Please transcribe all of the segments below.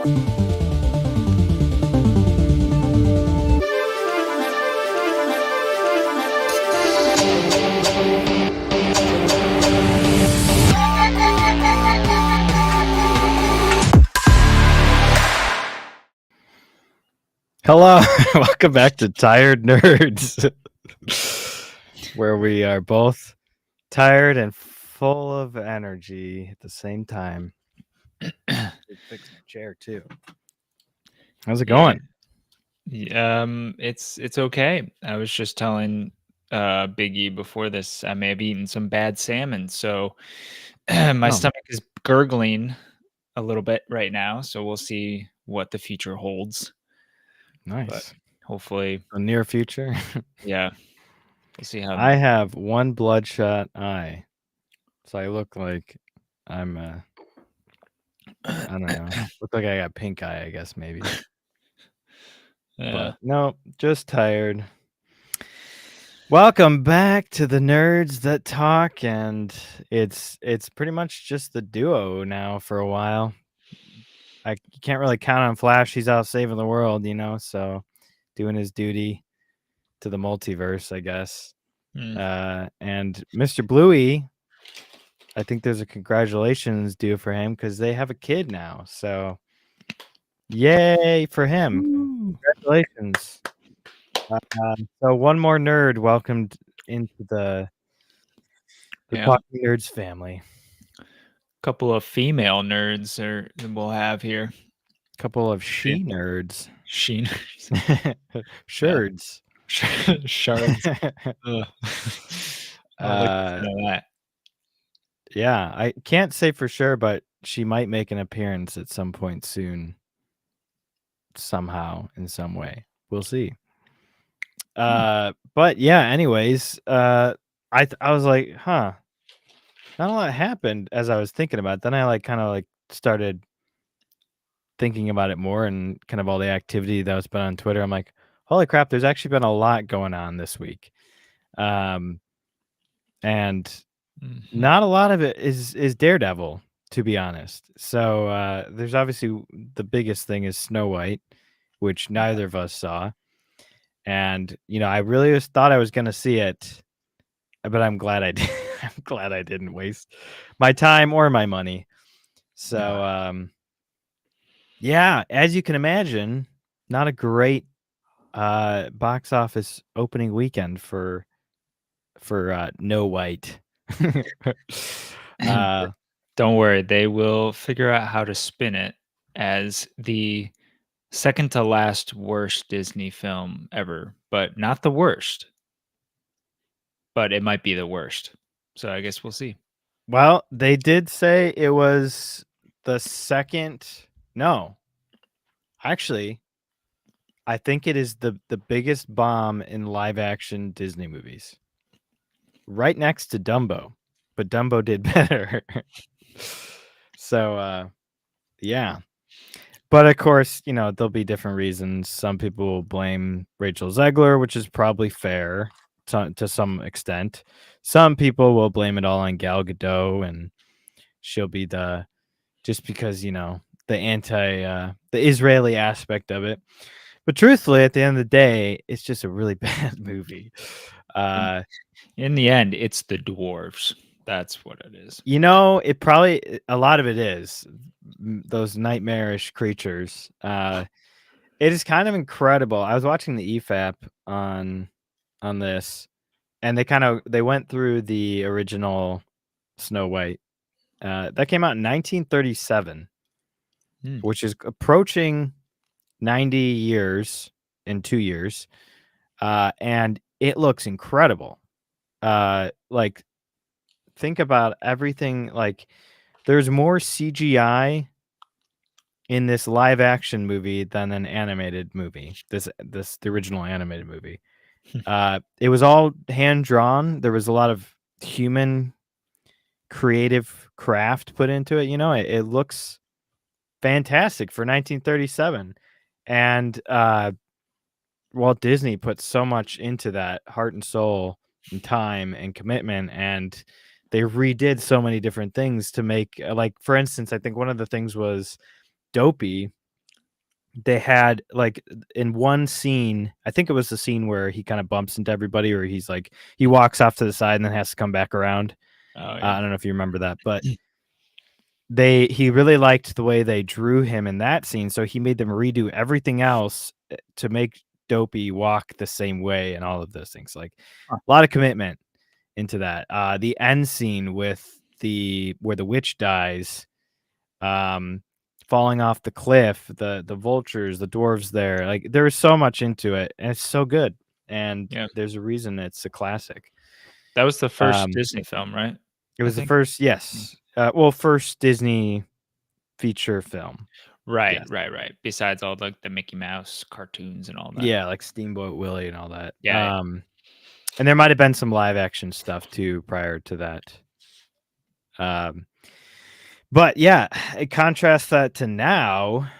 Hello, welcome back to Tired Nerds, where we are both tired and full of energy at the same time. Fix my chair too. How's it going? It's okay. I was just telling Biggie before this, I may have eaten some bad salmon, so my stomach is gurgling a little bit right now. So we'll see what the future holds. Nice. But hopefully, the near future. Yeah, we'll see how. I have one bloodshot eye, so I look like I'm. I don't know. Look like I got pink eye, I guess maybe. But no, just tired. Welcome back to the Nerds That Talk, and it's pretty much just the duo now for a while. I can't really count on Flash. He's out saving the world, so doing his duty to the multiverse, I guess. And Mr. Bluey, I think there's a congratulations due for him because they have a kid now. So yay for him. Woo. Congratulations. So one more nerd welcomed into the Talking Nerds family. Couple of female nerds we'll have here. Couple of nerds. Sherds. Shards. Yeah, I can't say for sure, but she might make an appearance at some point soon. Somehow, in some way. We'll see. But yeah, anyways, I was like, not a lot happened as I was thinking about it. Then I kind of started thinking about it more and kind of all the activity that was been on Twitter. I'm like, holy crap, there's actually been a lot going on this week. And not a lot of it is Daredevil, to be honest. So there's obviously the biggest thing is Snow White, which neither of us saw. And I really thought I was going to see it, but I'm glad I did. I'm glad I didn't waste my time or my money. So yeah, as you can imagine, not a great box office opening weekend for No White. Don't worry, they will figure out how to spin it as the second to last worst Disney film ever, but not the worst. But it might be the worst. So I guess we'll see. Well, they did say it was the second. No, actually, I think it is the biggest bomb in live action Disney movies. Right next to Dumbo, but Dumbo did better. So, yeah. But of course, there'll be different reasons. Some people will blame Rachel Zegler, which is probably fair to some extent. Some people will blame it all on Gal Gadot, and she'll be just because, the the Israeli aspect of it. But truthfully, at the end of the day, it's just a really bad movie. In the end, it's the dwarves. That's what it is. It probably, a lot of it is those nightmarish creatures. It is kind of incredible. I was watching the EFAP on this, and they went through the original Snow White. That came out in 1937, which is approaching 90 years in 2 years. And it looks incredible. Think about everything. There's more CGI in this live action movie than an animated movie. The original animated movie. It was all hand drawn. There was a lot of human creative craft put into it. It looks fantastic for 1937. And Walt Disney put so much into that, heart and soul and time and commitment, and they redid so many different things to make, for instance, I think one of the things was Dopey they had like in one scene, I think it was the scene where he kind of bumps into everybody, or he's like he walks off to the side and then has to come back around. Oh yeah. I don't know if you remember that, but he really liked the way they drew him in that scene, so he made them redo everything else to make Dopey walk the same way and all of those things. Like Huh. a lot of commitment into that. The end scene with where the witch dies, um, falling off the cliff, the vultures, the dwarves there, like there was so much into it, and it's so good. And Yeah. there's a reason it's a classic. That was the first Um, Disney film, right? it I was the think. first, Mm. yes, well, first Disney feature film. Right, Yes. right, right. Besides all the Mickey Mouse cartoons and all that. Yeah, like Steamboat Willie and all that. Yeah, yeah. And there might have been some live action stuff too prior to that. But yeah, it contrasts that to now,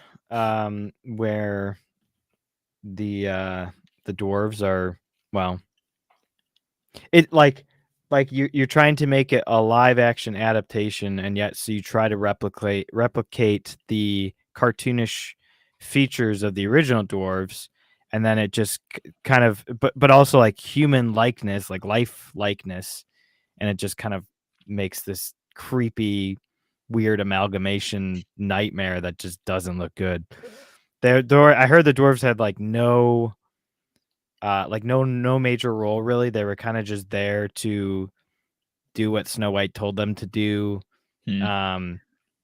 where the dwarves are, well, it like you're trying to make it a live action adaptation, and yet so you try to replicate the cartoonish features of the original dwarves, and then it just kind of but also like human likeness, like life likeness, and it just kind of makes this creepy weird amalgamation nightmare that just doesn't look good. I heard the dwarves had like no major role really. They were kind of just there to do what Snow White told them to do. Hmm. Um,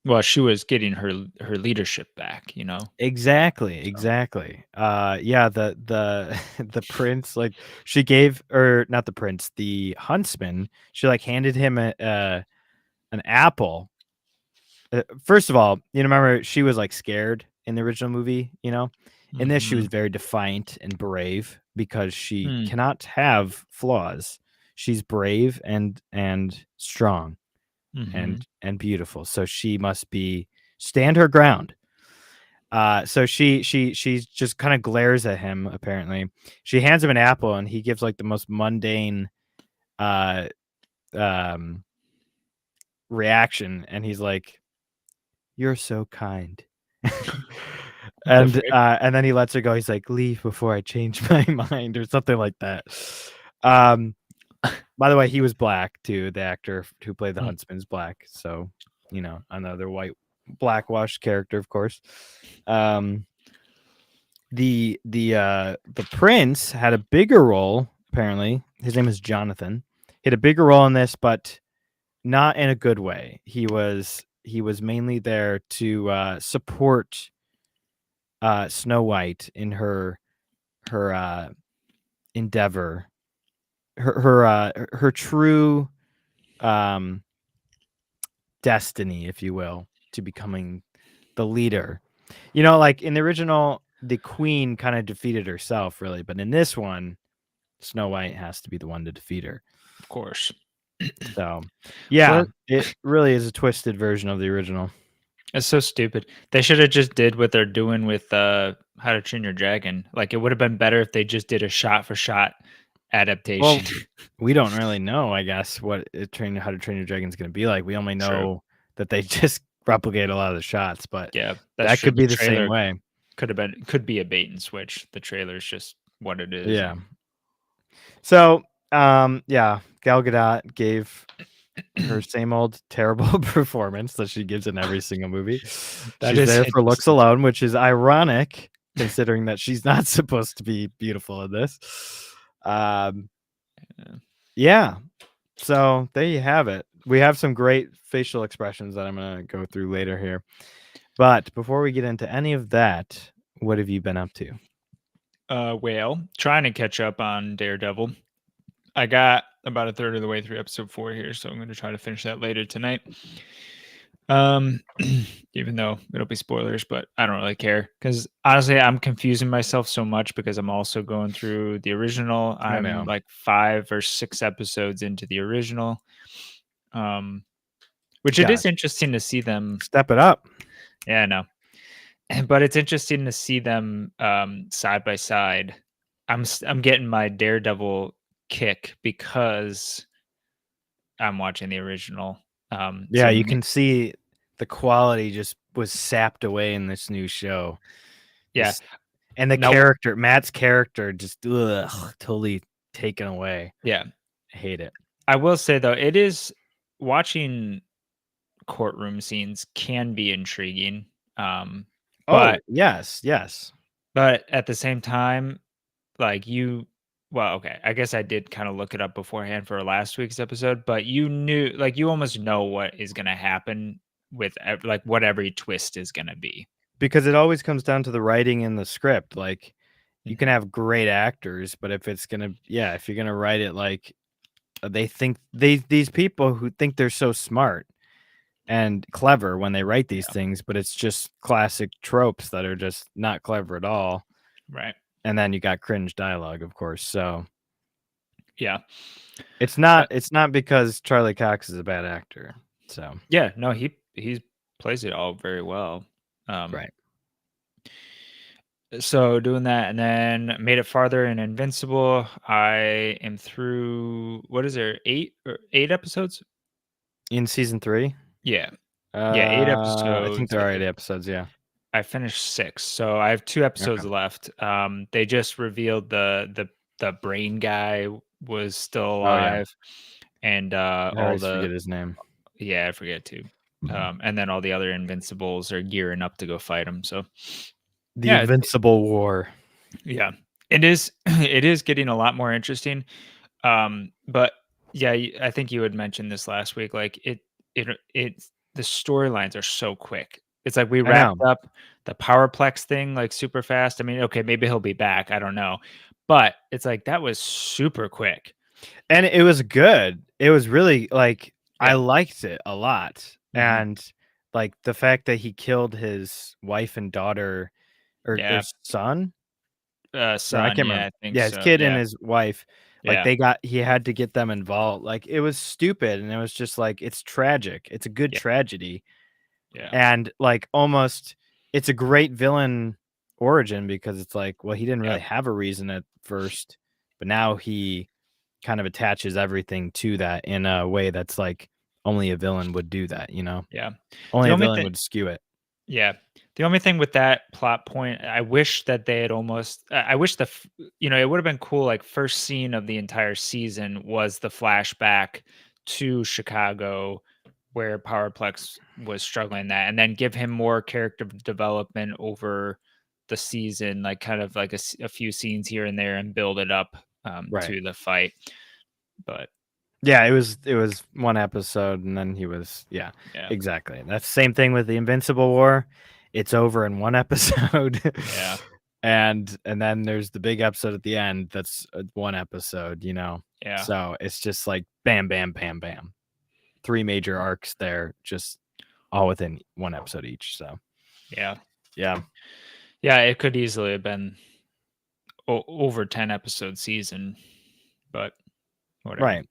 Well, she was getting her leadership back, you know? exactly, So exactly. Yeah, the prince, like she gave, or not the prince, the huntsman. She like handed him an apple. First of all, remember she was like scared in the original movie. In this she was mhm. very defiant and brave because she Hmm, cannot have flaws. She's brave and strong mhm. and beautiful. So she must be stand her ground. So she just kind of glares at him. Apparently, she hands him an apple, and he gives like the most mundane uh um reaction, and he's like, "You're so kind." Perfect. And then he lets her go. He's like, "Leave before I change my mind," or something like that. Um, by the way, he was black too. The actor who played the Mm. huntsman's black, so another white blackwashed character, of course. Um, the prince had a bigger role. Apparently, his name is Jonathan. He had a bigger role in this, but not in a good way. He was mainly there to support Snow White in her endeavor, her true um, destiny, if you will, to becoming the leader. Like in the original, the queen kind of defeated herself, really, but in this one, Snow White has to be the one to defeat her. Of course. So, yeah, Well, it really is a twisted version of the original. it's so stupid. They shoulda just did what they're doing with, How to Train Your Dragon. Like, it would've been better if they just did a shot for shot adaptation. Well, we don't really know, I guess, what How to Train Your Dragon is going to be like. We only True. know that they just replicate a lot of the shots, but Yeah, that's that true. could The be the same trailer way. could be a bait and switch. The trailer's just what it is, Yeah. and So, yeah, Gal Gadot gave her same old terrible performance that she gives in every single movie. that She's is there for looks interesting. alone, which is ironic considering that she's not supposed to be beautiful in this. Um, Yeah. yeah. So there you have it. We have some great facial expressions that I'm going to go through later here. But before we get into any of that, what have you been up to? Well, trying to catch up on Daredevil. I got about a third of the way through episode 4 here, so I'm gonna try to finish that later tonight. Um, even though it'll be spoilers, but I don't really care because honestly, I'm confusing myself so much because I'm also going through the original. I I'm know. like 5 or 6 episodes into the original. Um, which it is Gosh, interesting to see them. step it up. Yeah, I know. But it's interesting to see them side by side. I'm getting my Daredevil kick because I'm watching the original. Yeah, you can see the quality just was sapped away in this new show. Yeah. Just and the Now character, Matt's character, just totally taken away. yeah. I hate it. I will say though, it is watching courtroom scenes can be intriguing. Um, Oh but yes, yes. but at the same time, like well, okay, I guess I did kind of look it up beforehand for last week's episode, but you knew like you almost know what is going to happen with like what every twist is going to be. Because it always comes down to the writing and the script. Like you can Mhm. have great actors, but if it's gonna, yeah, if you're gonna write it like they think these people who think they're so smart and clever when they write these Yeah. things, but it's just classic tropes that are just not clever at all. Right. And then you got cringe dialogue, of course. So Yeah. it's not because Charlie Cox is a bad actor. So Yeah, no, he plays it all very well. Um, right. so doing that and then made it farther in Invincible. I am through what is there, 8 episodes? In season 3, Yeah. Yeah, 8 I think episodes. there are 8 episodes. Yeah. I finished 6, so I have 2 Okay. episodes left. They just revealed the brain guy was still Oh yeah. alive and I all always the forget his name. yeah, I forget too. And then all the other Invincibles are gearing up to go fight him. So The yeah, Invincible War. yeah, it is. It is getting a lot more interesting. But yeah, I think you had mentioned this last week. Like it's the storylines are so quick. It's like we I know. wrapped up the Powerplex thing like super fast. I mean, okay, maybe he'll be back. I don't know, but it's like that was super quick. And it was good. It was really like I Yeah. liked it a lot. Hmm. And like the fact that he killed his wife and daughter or Yeah. son, or I Son. can't Yeah, remember. I think Yeah, his so. kid and Yeah. his wife, like Yeah. he had to get them involved. Like it was stupid and it was just like it's tragic. It's a good Yeah. tragedy. Yeah. And like almost it's a great villain origin because it's like, well, he didn't really Yep. have a reason at first, but now he kind of attaches everything to that in a way that's like only a villain would do that, you know? Yeah. Only The a only villain thing. would skew it. Yeah. The only thing with that plot point, I wish that they had almost I wish it would have been cool like first scene of the entire season was the flashback to Chicago where Powerplex was struggling that and then give him more character development over the season like kind of like a few scenes here and there and build it up Right. to the fight. But Yeah, it was one episode and then he was yeah, yeah. exactly. That's the same thing with the Invincible War. It's over in one episode. Yeah. And then there's the big episode at the end that's one episode, you know. Yeah. So it's just like bam bam bam bam. 3 major arcs there just all within one episode each. So, Yeah. yeah. Yeah, it could easily have been over 10 episode season, but whatever. Right.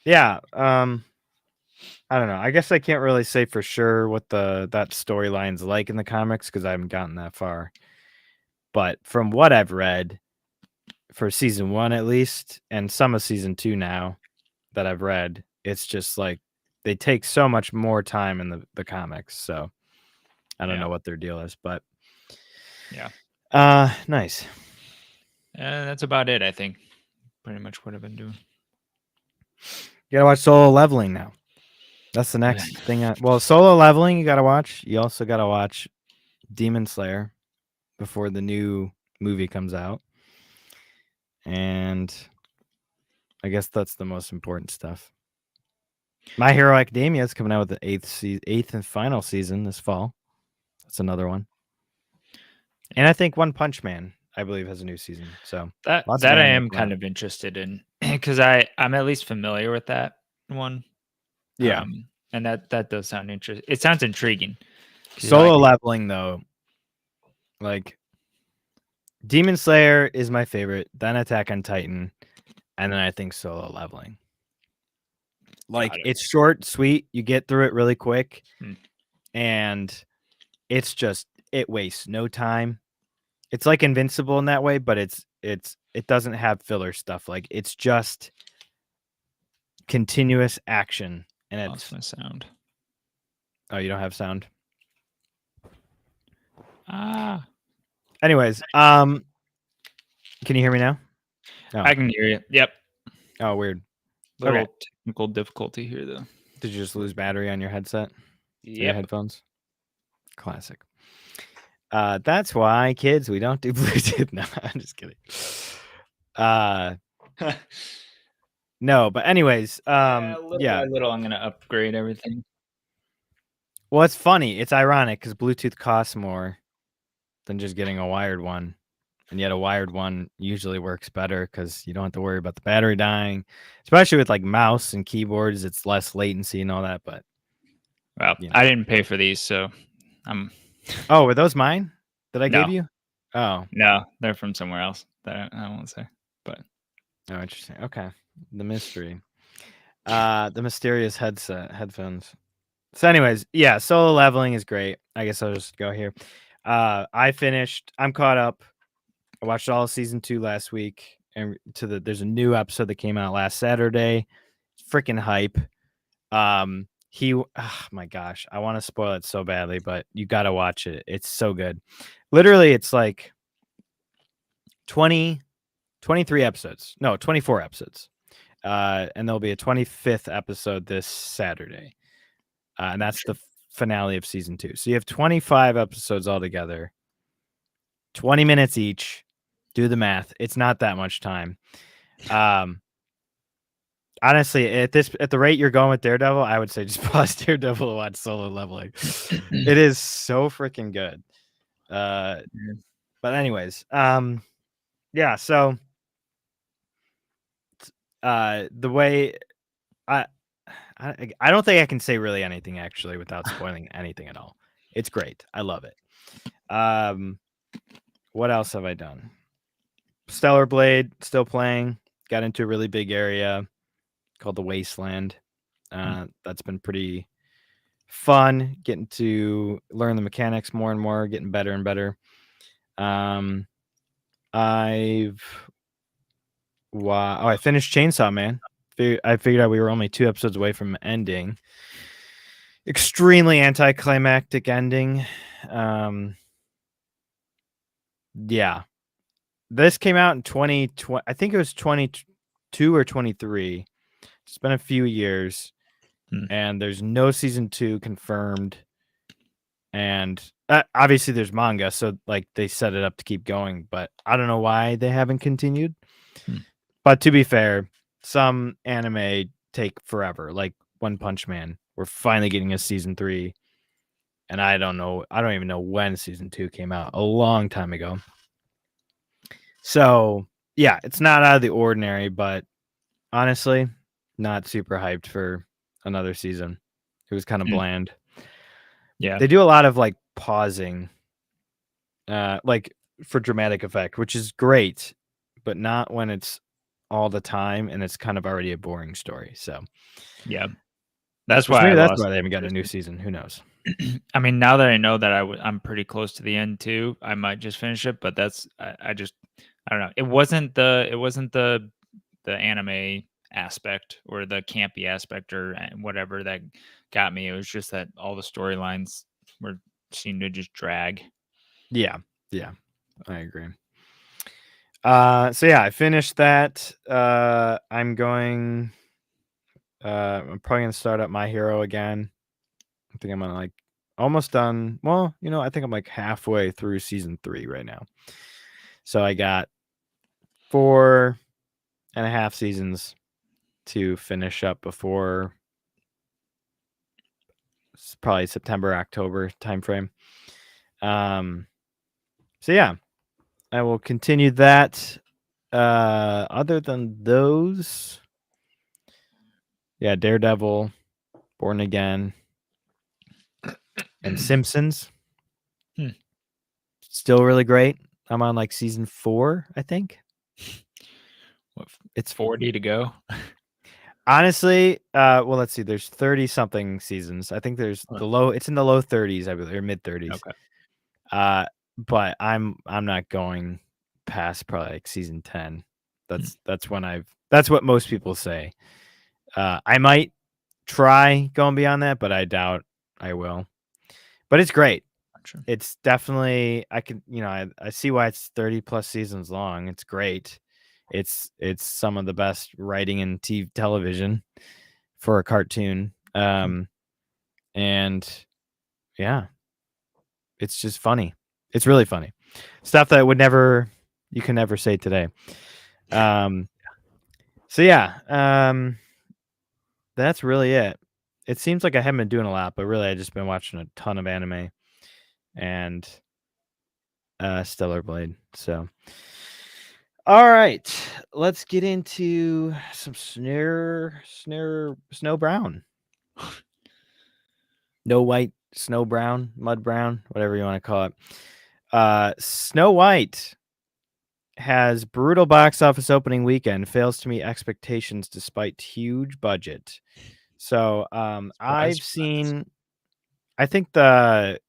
Yeah, I don't know. I guess I can't really say for sure what that storyline's like in the comics because I haven't gotten that far. But from what I've read for season 1 at least, and some of season 2 now that I've read, it's just like they take so much more time in the comics. So I don't Yeah. know what their deal is, but Yeah. Nice. And that's about it, I think. Pretty much what I've been doing. You gotta watch Solo Leveling now. That's the next thing. Well, Solo Leveling you gotta watch. You also gotta watch Demon Slayer before the new movie comes out. And I guess that's the most important stuff. My Hero Academia is coming out with the eighth and final season this fall. That's another one. And I think One Punch Man, I believe, has a new season. So That lots of that I anime am coming kind out. of interested in because I'm at least familiar with that one. Yeah. And that does sound interesting. It sounds intriguing. 'Cause you're Solo like, Leveling though, like Demon Slayer is my favorite, then Attack on Titan, and then I think Solo Leveling. Like got it. it's short, sweet, you get through it really quick, Hmm. and it's just it wastes no time. It's like Invincible in that way, but it doesn't have filler stuff. Like it's just continuous action, and Lost it's my sound. oh, you don't have sound. Ah. Anyways, can you hear me now? Oh, I can hear you. Yep. oh, weird. Little Okay. technical difficulty here, though. Did you just lose battery on your headset? Or your Yep. headphones? Classic. That's why, kids, we don't do Bluetooth. No, I'm just kidding. No, but anyways, Little yeah. by little, I'm gonna upgrade everything. Well, it's funny. It's ironic because Bluetooth costs more than just getting a wired one, and yet a wired one usually works better because you don't have to worry about the battery dying, especially with like mouse and keyboards. It's less latency and all that. But Well, you know. I didn't pay for these, so I'm. Oh, were those mine that I No. gave you? Oh, No, they're from somewhere else that I won't say. But oh, interesting. Okay, the mystery, the mysterious headphones. So, anyways, yeah, solo leveling is great. I guess I'll just go here. I'm caught up. I watched all of season 2 last week, and there's a new episode that came out last Saturday. Freaking hype. Oh my gosh, I want to spoil it so badly, but you got to watch it. It's so good. Literally, it's like 23 episodes. No, 24 episodes. And there'll be a 25th episode this Saturday. And that's the finale of season 2. So you have 25 episodes altogether, 20 minutes each. Do the math. It's not that much time. Honestly, at the rate you're going with Daredevil, I would say just pause Daredevil and watch Solo Leveling. It is so freaking good. But anyways, yeah. So, the way I don't think I can say really anything actually without spoiling anything at all. It's great. I love it. What else have I done? Stellar Blade, still playing. Got into a really big area called the Wasteland. That's been pretty fun, getting to learn the mechanics more and more, getting better and better. I finished Chainsaw Man. I figured out we were only 2 episodes away from ending. Extremely anticlimactic ending. Yeah. This came out in 2020. I think it was 22 or 23. It's been a few years, and there's no season 2 confirmed. And obviously there's manga, so like they set it up to keep going, but I don't know why they haven't continued. But to be fair, some anime take forever, like One Punch Man. We're finally getting a season 3, and I don't even know when season 2 came out, a long time ago. So yeah, it's not out of the ordinary, but honestly, not super hyped for another season. It was kind of bland. Yeah, they do a lot of like pausing, like for dramatic effect, which is great, but not when it's all the time and it's kind of already a boring story. So yeah, that's why they haven't got a new season. Who knows? I mean, now that I know that I'm pretty close to the end too, I might just finish it. But that's I don't know. It wasn't the anime aspect or the campy aspect or whatever that got me. It was just that all the storylines seemed to just drag. Yeah, I agree. So yeah, I finished that. I'm probably gonna start up My Hero again. I think I'm like almost done. Well, I think I'm like halfway through season 3 right now. So I got 4.5 seasons to finish up before probably September, October timeframe. So yeah, I will continue that. Other than those, yeah, Daredevil, Born Again, and Simpsons. Still really great. I'm on like season 4, I think. It's 40 to go. Honestly, well, let's see. There's 30 something seasons. I think there's it's in the low 30s, I believe, or mid 30s. Okay. But I'm not going past probably like season 10. That's what most people say. I might try going beyond that, but I doubt I will. But it's great. Gotcha. it's definitely I can I see why it's 30 plus seasons long. It's great. It's some of the best writing in television for a cartoon. And yeah, it's just funny. It's really funny. Stuff that you can never say today. So yeah, that's really it. It seems like I haven't been doing a lot, but really I just been watching a ton of anime and Stellar Blade. So all right, let's get into some Snow Brown. No White, Snow Brown, Mud Brown, whatever you want to call it. Snow White has brutal box office opening weekend, fails to meet expectations despite huge budget. So Surprise, surprise. I think the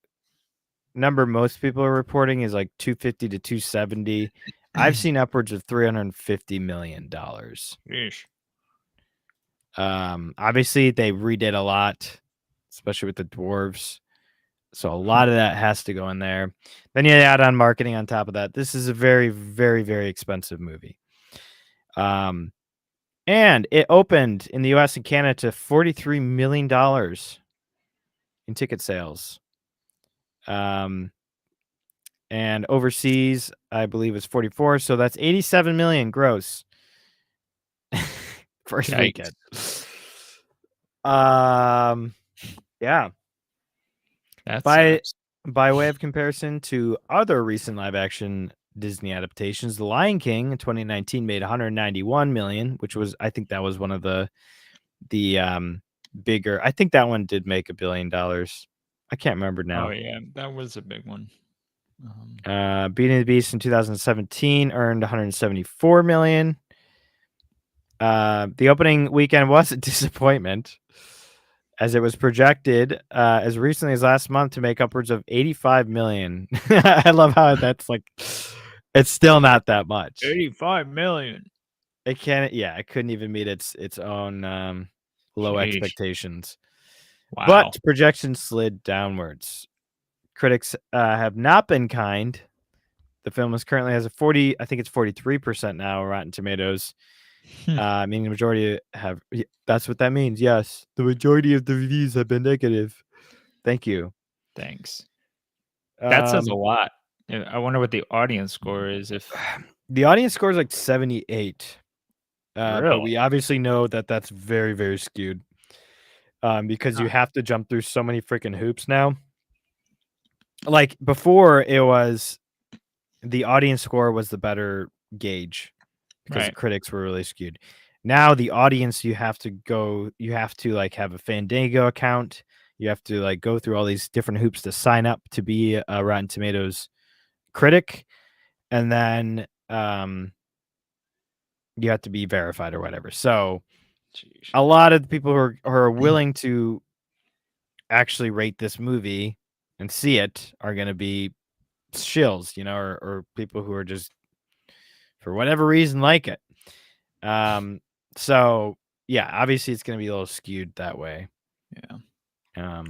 number most people are reporting is like 250 to 270. I've seen upwards of $350 million. Yeesh. Obviously they redid a lot, especially with the dwarves. So a lot of that has to go in there. Then you add on marketing on top of that. This is a very, very, very expensive movie. And it opened in the US and Canada to $43 million in ticket sales. And overseas, I believe it's 44. So that's 87 million gross. First weekend. Yeah. That's By way of comparison to other recent live action Disney adaptations, The Lion King in 2019 made 191 million, which was I think that was one of the bigger. I think that one did make $1 billion. I can't remember now. Oh yeah, that was a big one. Beauty and the Beast in 2017 earned 174 million. The opening weekend was a disappointment, as it was projected as recently as last month to make upwards of 85 million. I love how that's like, it's still not that much. 85 million. It couldn't even meet its own low expectations. Wow. But projections slid downwards. Critics have not been kind. The film currently has I think it's 43% now, Rotten Tomatoes. Meaning the majority have. That's what that means. Yes, the majority of the reviews have been negative. Thank you. Thanks. That says a lot. I wonder what the audience score is. If the audience score is like 78, really? But we obviously know that that's very, very skewed. Because you have to jump through so many freaking hoops now. Like before, it was the audience score was the better gauge because the critics were really skewed. Now the audience, you have to like have a Fandango account. You have to like go through all these different hoops to sign up to be a Rotten Tomatoes critic, and then you have to be verified or whatever. So a lot of the people who are willing to actually rate this movie and see it are going to be shills, or people who are just for whatever reason like it. So yeah, obviously it's going to be a little skewed that way. Yeah.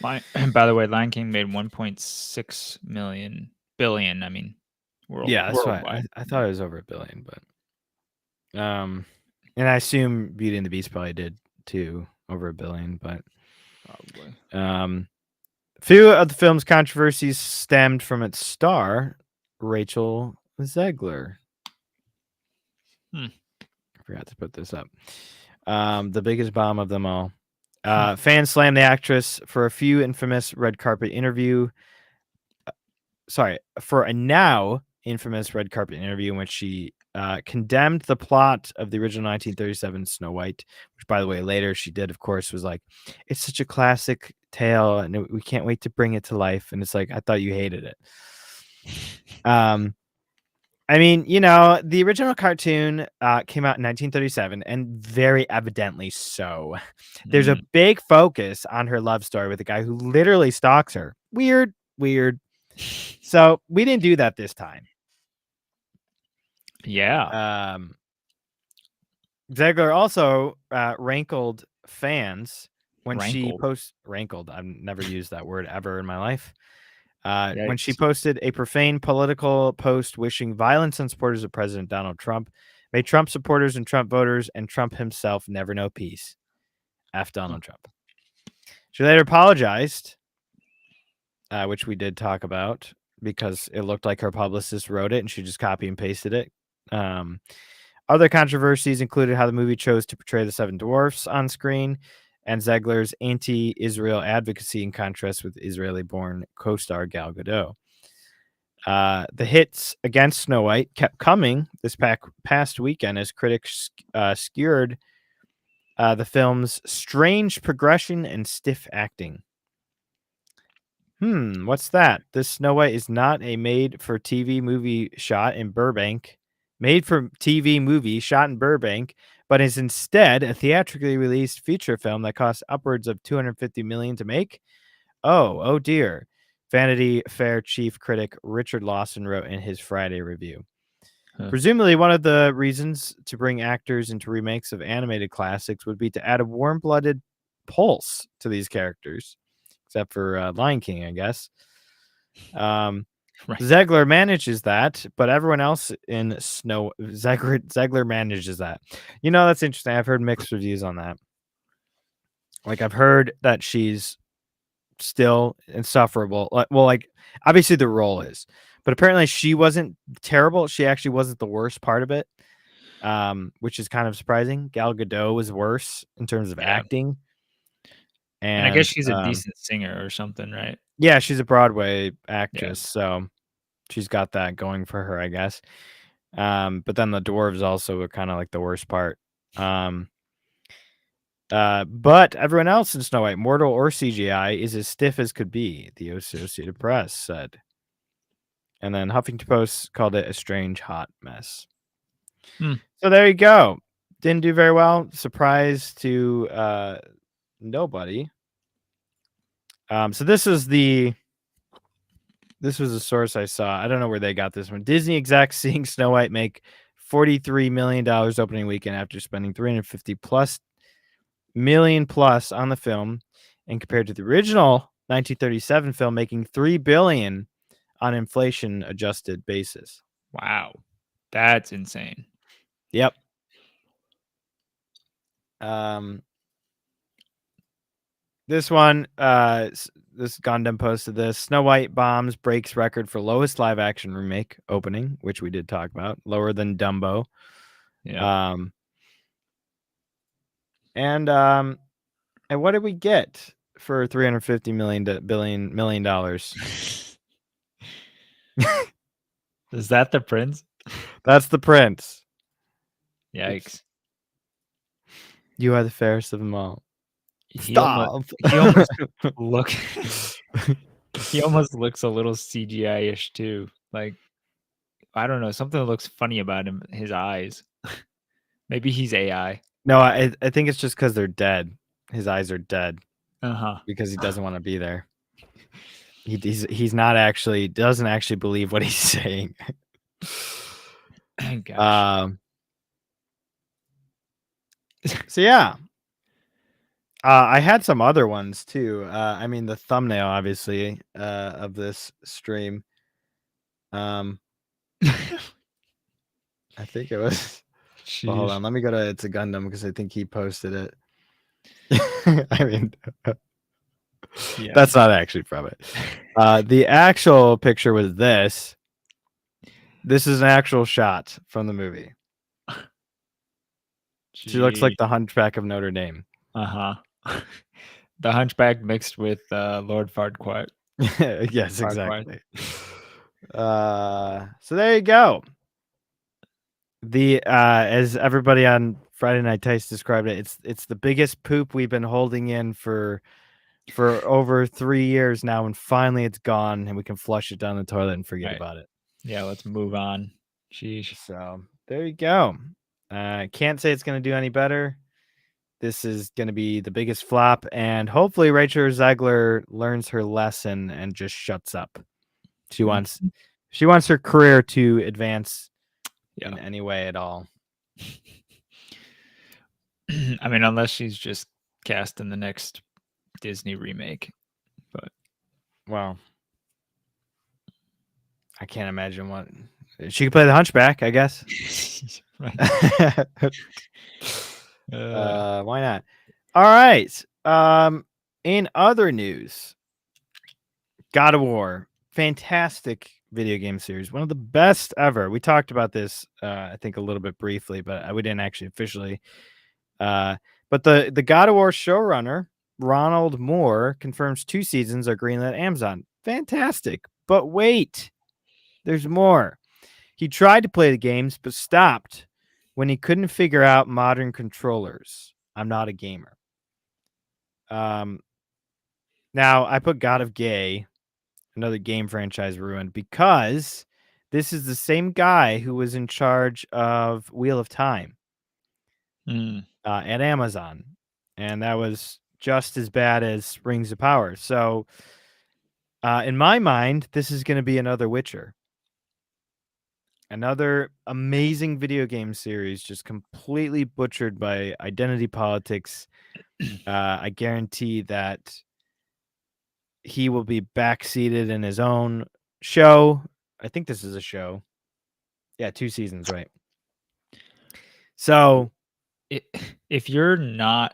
By the way, Lion King made 1.6 billion. I mean, yeah, that's why I thought it was over $1 billion, but and I assume Beauty and the Beast probably did too, over $1 billion, but probably. Few of the film's controversies stemmed from its star, Rachel Zegler. I forgot to put this up. The biggest bomb of them all. Fans slammed the actress for a few infamous red carpet interview. For a now infamous red carpet interview in which she condemned the plot of the original 1937 Snow White, which, by the way, later she did, of course, was like, it's such a classic tale and we can't wait to bring it to life. And it's like, I thought you hated it. I mean, the original cartoon came out in 1937, and very evidently so. There's a big focus on her love story with a guy who literally stalks her. Weird. So we didn't do that this time. Yeah. Zegler also rankled fans when she Rankled. posts rankled. I've never used that word ever in my life. When she Yikes. posted a profane political post wishing violence on supporters of President Donald Trump, may Trump supporters and Trump voters and Trump himself never know peace. F Donald Trump. She later apologized, which we did talk about because it looked like her publicist wrote it and she just copy and pasted it. Other controversies included how the movie chose to portray the Seven Dwarfs on screen and Zegler's anti-Israel advocacy in contrast with Israeli-born co-star Gal Gadot. The hits against Snow White kept coming this past weekend as critics skewered the film's strange progression and stiff acting. What's that? This Snow White is not a made-for-TV movie shot in Burbank, but is instead a theatrically released feature film that costs upwards of $250 million to make. Oh dear. Vanity Fair chief critic Richard Lawson wrote in his Friday review. Huh. Presumably, one of the reasons to bring actors into remakes of animated classics would be to add a warm-blooded pulse to these characters, except for Lion King, I guess. Right. Zegler manages that, but everyone else in Zegler manages that. You know, that's interesting. I've heard mixed reviews on that. Like, I've heard that she's still insufferable. Well, like, obviously the role is, but apparently she wasn't terrible. She actually wasn't the worst part of it, which is kind of surprising. Gal Gadot was worse in terms of acting. And I guess she's a decent singer or something, right? Yeah, she's a Broadway actress, so she's got that going for her, I guess. But then the dwarves also were kind of like the worst part. But everyone else in Snow White, mortal or CGI, is as stiff as could be, the Associated Press said. And then Huffington Post called it a strange, hot mess. So there you go. Didn't do very well. Surprise to nobody. So this was a source I saw. I don't know where they got this one. Disney execs seeing Snow White make $43 million opening weekend after spending $350 million plus on the film, and compared to the original 1937 film making $3 billion on inflation adjusted basis. Wow, that's insane. Yep. This one, this Gundam posted this. Snow White bombs breaks record for lowest live action remake opening, which we did talk about, lower than Dumbo. Yeah. And what did we get for $350 million? Is that the prince? That's the prince. Yikes. You are the fairest of them all. He almost looks a little CGI-ish too. Like, I don't know, something looks funny about him, his eyes. Maybe he's AI. No, I think it's just because they're dead. His eyes are dead. Uh-huh. Because he doesn't want to be there. He's not actually doesn't actually believe what he's saying. Gosh. So yeah. I had some other ones too. I mean, the thumbnail, obviously, of this stream. I think it was. Well, hold on, let me go to It's a Gundam because I think he posted it. I mean, yeah. That's not actually from it. The actual picture was this. This is an actual shot from the movie. She looks like the Hunchback of Notre Dame. Uh-huh. The Hunchback mixed with Lord Farquaad. Yes, exactly. So there you go. The as everybody on Friday Night Tice described it, it's the biggest poop we've been holding in for over 3 years now, and finally it's gone and we can flush it down the toilet and forget about it. Yeah, let's move on. Sheesh. So there you go. Can't say it's going to do any better. This is going to be the biggest flop, and hopefully Rachel Zegler learns her lesson and just shuts up. She wants her career to advance in any way at all. I mean, unless she's just cast in the next Disney remake. But Well, I can't imagine what she could play the Hunchback, I guess. right. Why not? All right. In other news, God of War, fantastic video game series, one of the best ever. We talked about this, I think, a little bit briefly, but we didn't actually officially. But the God of War showrunner, Ronald Moore, confirms 2 seasons are greenlit at Amazon. Fantastic. But wait, there's more. He tried to play the games, but stopped when he couldn't figure out modern controllers. I'm not a gamer. Now I put God of Gay, another game franchise ruined, because this is the same guy who was in charge of Wheel of Time at Amazon, and that was just as bad as Rings of Power. So, in my mind, this is going to be another Witcher. Another amazing video game series, just completely butchered by identity politics. I guarantee that he will be backseated in his own show. I think this is a show. Yeah, 2 seasons, right? So, if you're not,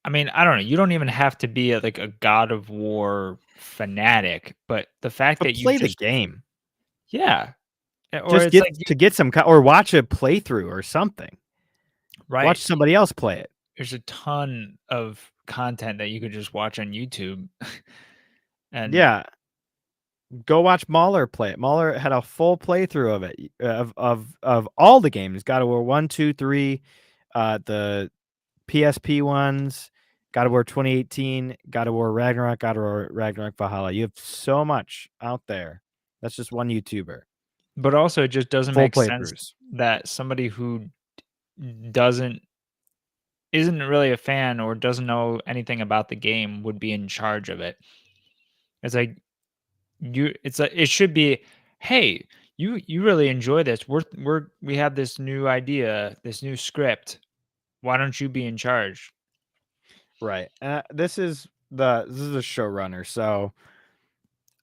I mean, I don't know. You don't even have to be like a God of War fanatic, but the fact that you play just the game. Yeah. Or Just it's get like to get some or watch a playthrough or something. right. Watch somebody else play it. There's a ton of content that you could just watch on YouTube. And yeah, go watch Mahler play it. Mahler had a full playthrough of it, of all the games. God of War 1, 2, 3, the PSP ones, God of War 2018, God of War Ragnarok, God of War Ragnarok Valhalla. You have so much out there. That's just one YouTuber. But also, it just doesn't Full make playthroughs. sense that somebody who isn't really a fan or doesn't know anything about the game would be in charge of it. It's like it should be, hey, you really enjoy this. We have this new idea, this new script. Why don't you be in charge? Right. This is the showrunner. So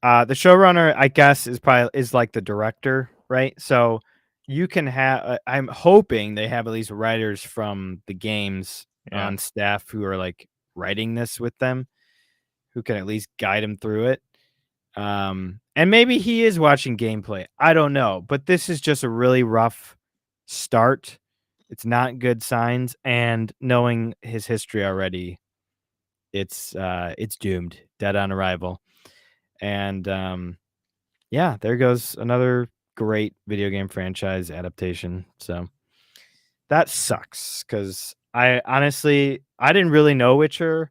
the showrunner, I guess, is like the director, right? So you can have. I'm hoping they have at least writers from the games on staff who are like writing this with them, who can at least guide them through it. And maybe he is watching gameplay. I don't know, but this is just a really rough start. It's not good signs, and knowing his history already, it's doomed, dead on arrival. And yeah, there goes another great video game franchise adaptation. So that sucks, because I didn't really know Witcher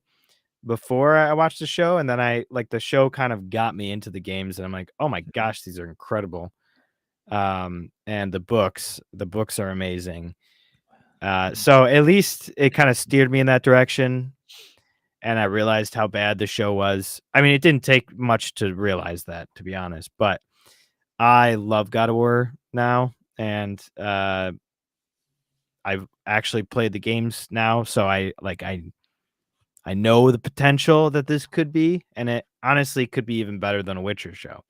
before I watched the show, and then the show kind of got me into the games, and I'm like, oh my gosh, these are incredible. And the books are amazing. So at least it kind of steered me in that direction. And I realized how bad the show was. I mean, it didn't take much to realize that, to be honest. But I love God of War now, and I've actually played the games now, so I know the potential that this could be, and it honestly could be even better than a Witcher show,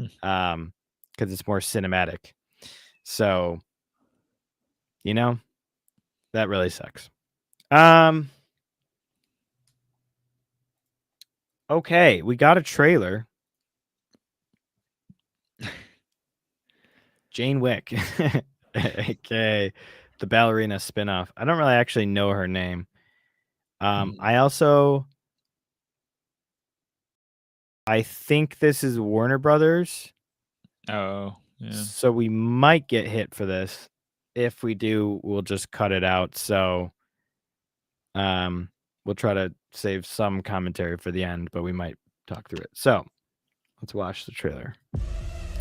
because it's more cinematic. So, that really sucks. Okay, we got a trailer. Jane Wick, aka the ballerina spinoff. I don't really actually know her name. I think this is Warner Brothers. Oh, yeah. So we might get hit for this. If we do, we'll just cut it out. So we'll try to save some commentary for the end, but we might talk through it. So let's watch the trailer.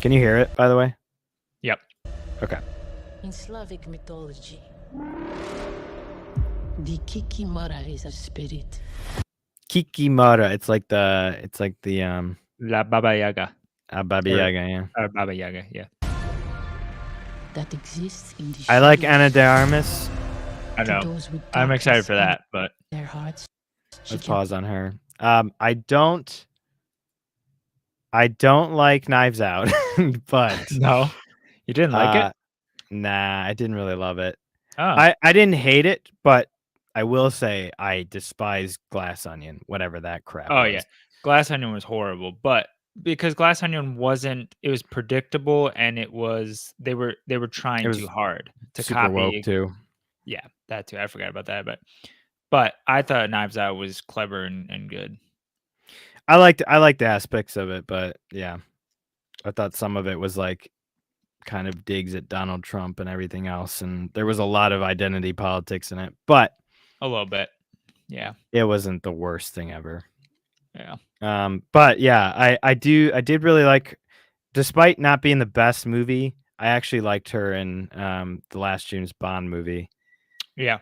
Can you hear it, by the way? Yep. Okay. In Slavic mythology, the Kikimara is a spirit. Kikimara. It's like the La Baba Yaga. Baba Yaga, yeah. Baba Yaga, yeah. That exists in the I like shadows. Ana de Armas. I know. Those with I'm excited darkness for that, but in their hearts. Let's pause on her. I don't like Knives Out, but No, you didn't like it. nah, I didn't really love it. Oh, I didn't hate it, but I will say I despise Glass Onion, whatever that crap oh was. yeah, Glass Onion was horrible, but because Glass Onion wasn't, it was predictable, and they were trying It was too hard to super woke copy. too. Yeah, that too. I forgot about that, but I thought Knives Out was clever and good. I liked the aspects of it, but yeah, I thought some of it was like kind of digs at Donald Trump and everything else, and there was a lot of identity politics in it, but A little bit. Yeah. it wasn't the worst thing ever. Yeah. But yeah, I did really like, despite not being the best movie, I actually liked her in the last James Bond movie. Yeah.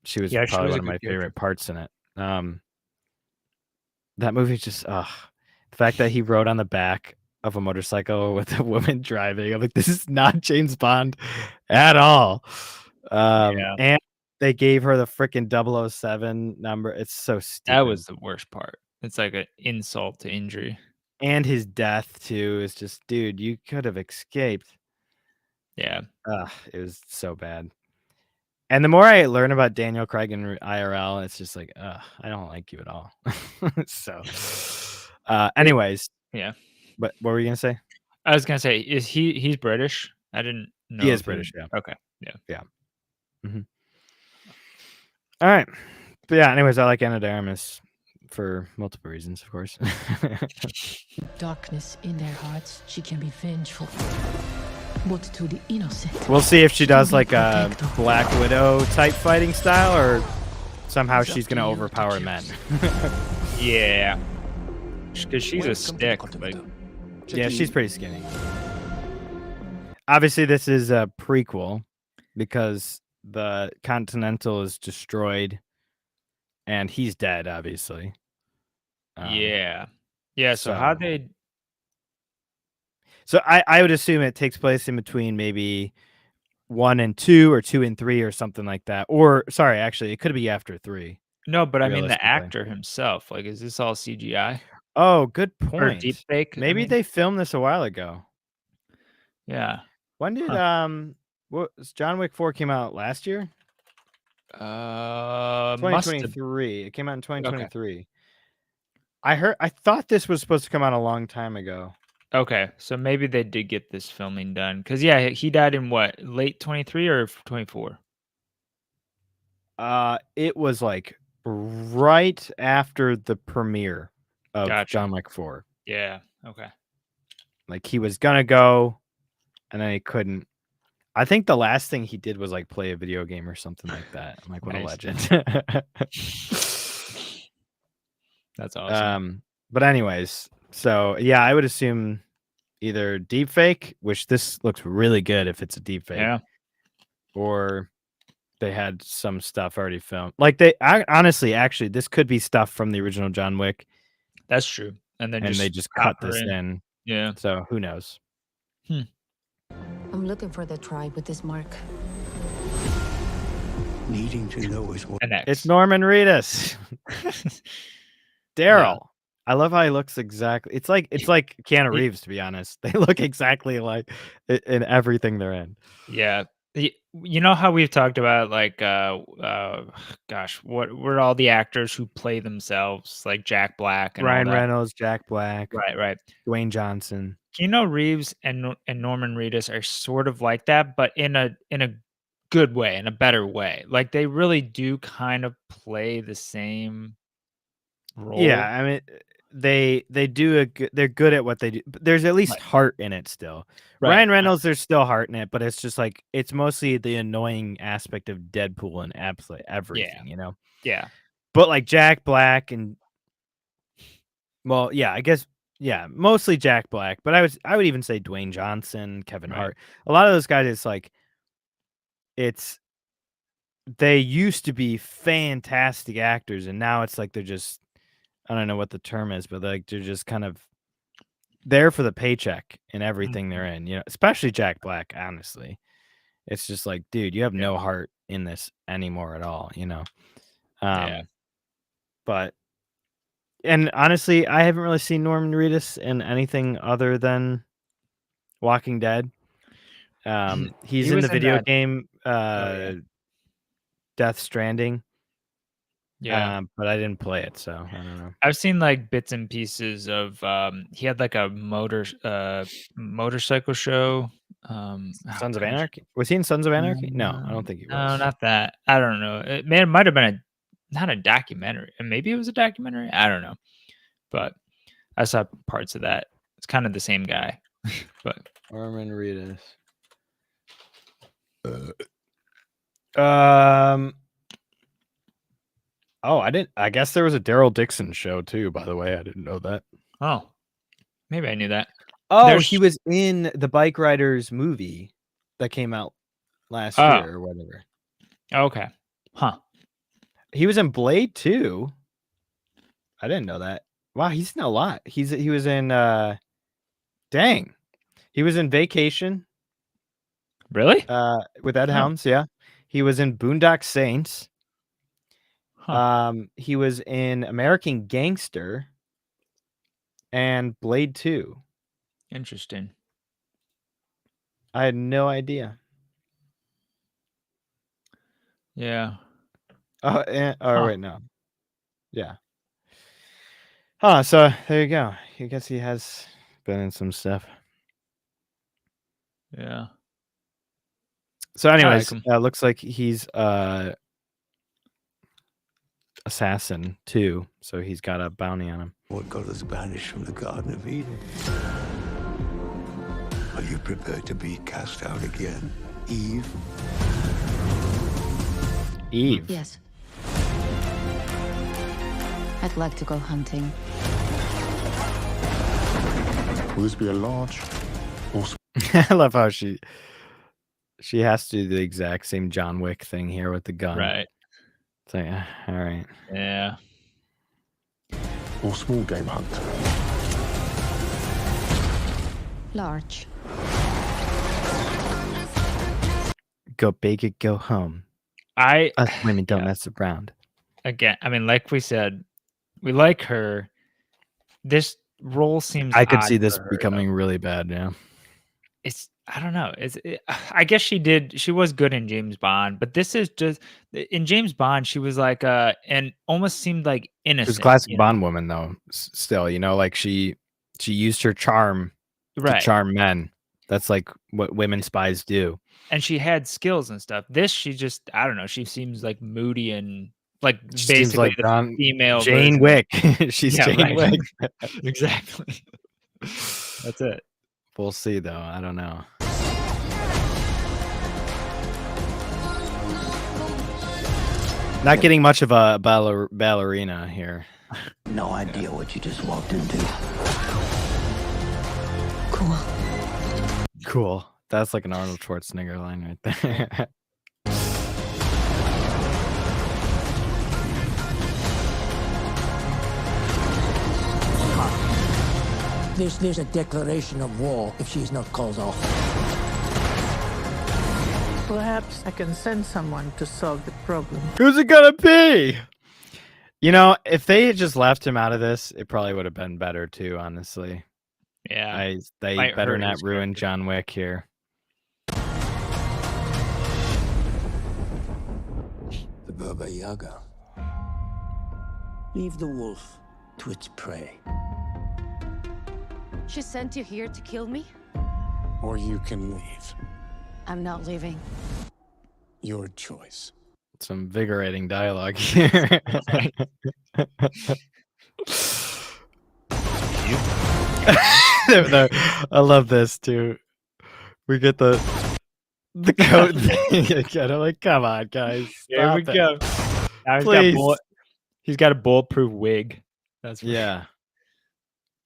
She was Yeah, she probably was one a of good my character. favorite parts in it. That movie just the fact that he rode on the back of a motorcycle with a woman driving. I'm like, this is not James Bond at all. Yeah. And they gave her the freaking 007 number. It's so stupid. That was the worst part. It's like an insult to injury. And his death too is just, dude, you could have escaped. Yeah. It was so bad. And the more I learn about Daniel Craig in IRL, it's just like, I don't like you at all. So, anyways, Yeah. but what were you gonna say? I was gonna say, he's British? I didn't know. He is if British, yeah. Okay. Yeah. All right, but yeah. Anyways, I like Anna de Armas for multiple reasons, of course. Darkness in their hearts, she can be vengeful. But to the innocent, We'll see if she does be like a protector. Black Widow type fighting style, or somehow It's up she's to gonna you to overpower choose. men. Yeah. Because she's a stick. Like, Yeah, she's pretty skinny. Obviously, this is a prequel because the Continental is destroyed and he's dead, obviously. yeah. Yeah. So how so- they? So I would assume it takes place in between maybe 1 and 2 or 2 and 3 or something like that. Or sorry, actually, it could be after 3. No, but I mean the Realistically. actor himself. Like, is this all CGI Oh, good or point. deep fake? Maybe they filmed this a while ago. Yeah. When did what John Wick 4 came out last year? Must have. 2023. It came out in 2023. I thought this was supposed to come out a long time ago. Okay, so maybe they did get this filming done. Cause yeah, he died in what, late 23 or 24? It was like right after the premiere of Gotcha. John Wick 4. Yeah. Okay. Like he was gonna go, and then he couldn't. I think the last thing he did was like play a video game or something like that. I'm like, what a Nice. legend. That's awesome. But anyways, so yeah, I would assume either deep fake, which this looks really good if it's a deep fake, Yeah. or they had some stuff already filmed. Like honestly, actually, this could be stuff from the original John Wick, That's true. And then and they just cut copper this in. Yeah. So who knows? I'm looking for the tribe with this mark. Needing to know is what. An X. It's Norman Reedus. Daryl. I love how he looks exactly. It's like Keanu Reeves, to be honest. They look exactly like in everything they're in. Yeah. You know how we've talked about like gosh, what were all the actors who play themselves, like Jack Black and Ryan all that? Reynolds, Jack Black, Right. Dwayne Johnson. Keanu Reeves and Norman Reedus are sort of like that, but in a good way, in a better way. Like they really do kind of play the same role. Yeah, I mean, they do they're good at what they do. But there's at least Right. heart in it still. Right. Ryan Reynolds, there's still heart in it, but it's just like it's mostly the annoying aspect of Deadpool and absolutely everything, you know. Yeah. But like Jack Black and well, yeah, I guess mostly Jack Black, but I would even say Dwayne Johnson, Kevin Right. Hart. A lot of those guys, it's like they used to be fantastic actors, and now it's like they're just, I don't know what the term is, but like they're just kind of there for the paycheck in everything they're in, you know, especially Jack Black, honestly. It's just like, dude, you have no heart in this anymore at all, you know. Yeah. But And honestly, I haven't really seen Norman Reedus in anything other than Walking Dead. He's He in was the in video that. game Yeah. Death Stranding, Yeah. but I didn't play it, so I don't know. I've seen like bits and pieces of he had like a motorcycle show. Oh Sons of gosh. Anarchy? Was he in Sons of Anarchy? No, I don't think he No, was. not that. I don't know. It might have been not a documentary. And maybe it was a documentary. I don't know. But I saw parts of that. It's kind of the same guy. But Norman Reedus. Oh, I guess there was a Daryl Dixon show too, by the way. I didn't know that. oh, maybe I knew that. Oh, There's- he was in the Bike Riders movie that came out last Oh. year or whatever. Okay. Huh. He was in Blade too. I didn't know that. Wow, he's in a lot. He was in dang. He was in Vacation Really? with Ed Oh. Helms, yeah. He was in Boondock Saints. Huh. He was in American Gangster and Blade 2. Interesting. I had no idea. Yeah. Oh, Huh. wait, no. Yeah. Huh, so there you go. I guess he has been in some stuff. Yeah. So anyways, him. looks like he's assassin too, so he's got a bounty on him. What got us banished from the Garden of Eden? Are you prepared to be cast out again, Eve? Eve. Yes. I'd like to go hunting. Will this be a large or I love how she has to do the exact same John Wick thing here with the gun. Right. It's like, all right. Yeah. small game hunt? Large. Go big or go home. I Us women don't yeah. mess around. Again, I mean, like we said, we like her. This role seems I could odd see this for her, becoming though. really bad. Yeah. I don't know. I guess she was good in James Bond, but this is just in James Bond. She was like and almost seemed like innocent. She was a classic you know? Bond woman though. Still, like she used her charm to charm men. That's like what women spies do. And she had skills and stuff. This, she just, I don't know. She seems like moody and like She basically seems like the female Jane version. Wick. She's Yeah, Jane right. Wick. Exactly. That's it. We'll see though. I don't know. Not getting much of a ballerina here. No idea what you just walked into. Cool. Cool. That's like an Arnold Schwarzenegger line right there. There's a declaration of war if she's not called off. Perhaps I can send someone to solve the problem. Who's it gonna be? If they had just left him out of this, it probably would have been better too, honestly. Yeah. They Might better hurt not his ruin character. John Wick here. The Baba Yaga. Leave the wolf to its prey. She sent you here to kill me? Or you can leave. I'm not leaving. Your choice. Some invigorating dialogue here. I love this too. We get the coat thing again. I'm like, come on, guys. There we stop it. go. Now Please. he's got a bulletproof wig. That's Yeah.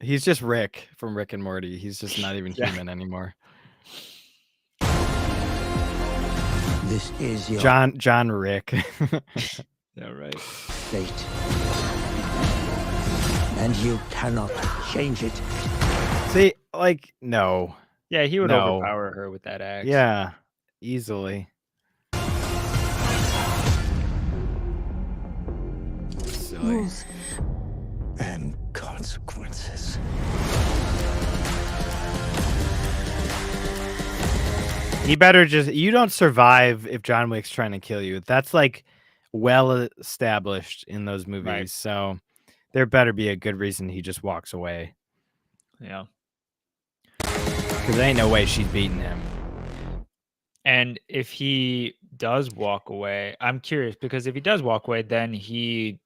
He's just Rick from Rick and Morty. He's just not even Yeah. human anymore. This is your John Rick. Yeah, right. fate. And you cannot change it. See, no. Yeah, he would No. overpower her with that axe. Yeah, easily. Silly. Rules. And consequences. He better just. You don't survive if John Wick's trying to kill you. That's like well established in those movies. Right. So there better be a good reason he just walks away. Yeah. Because there ain't no way she's beating him. And if he does walk away, I'm curious because if he does walk away, then he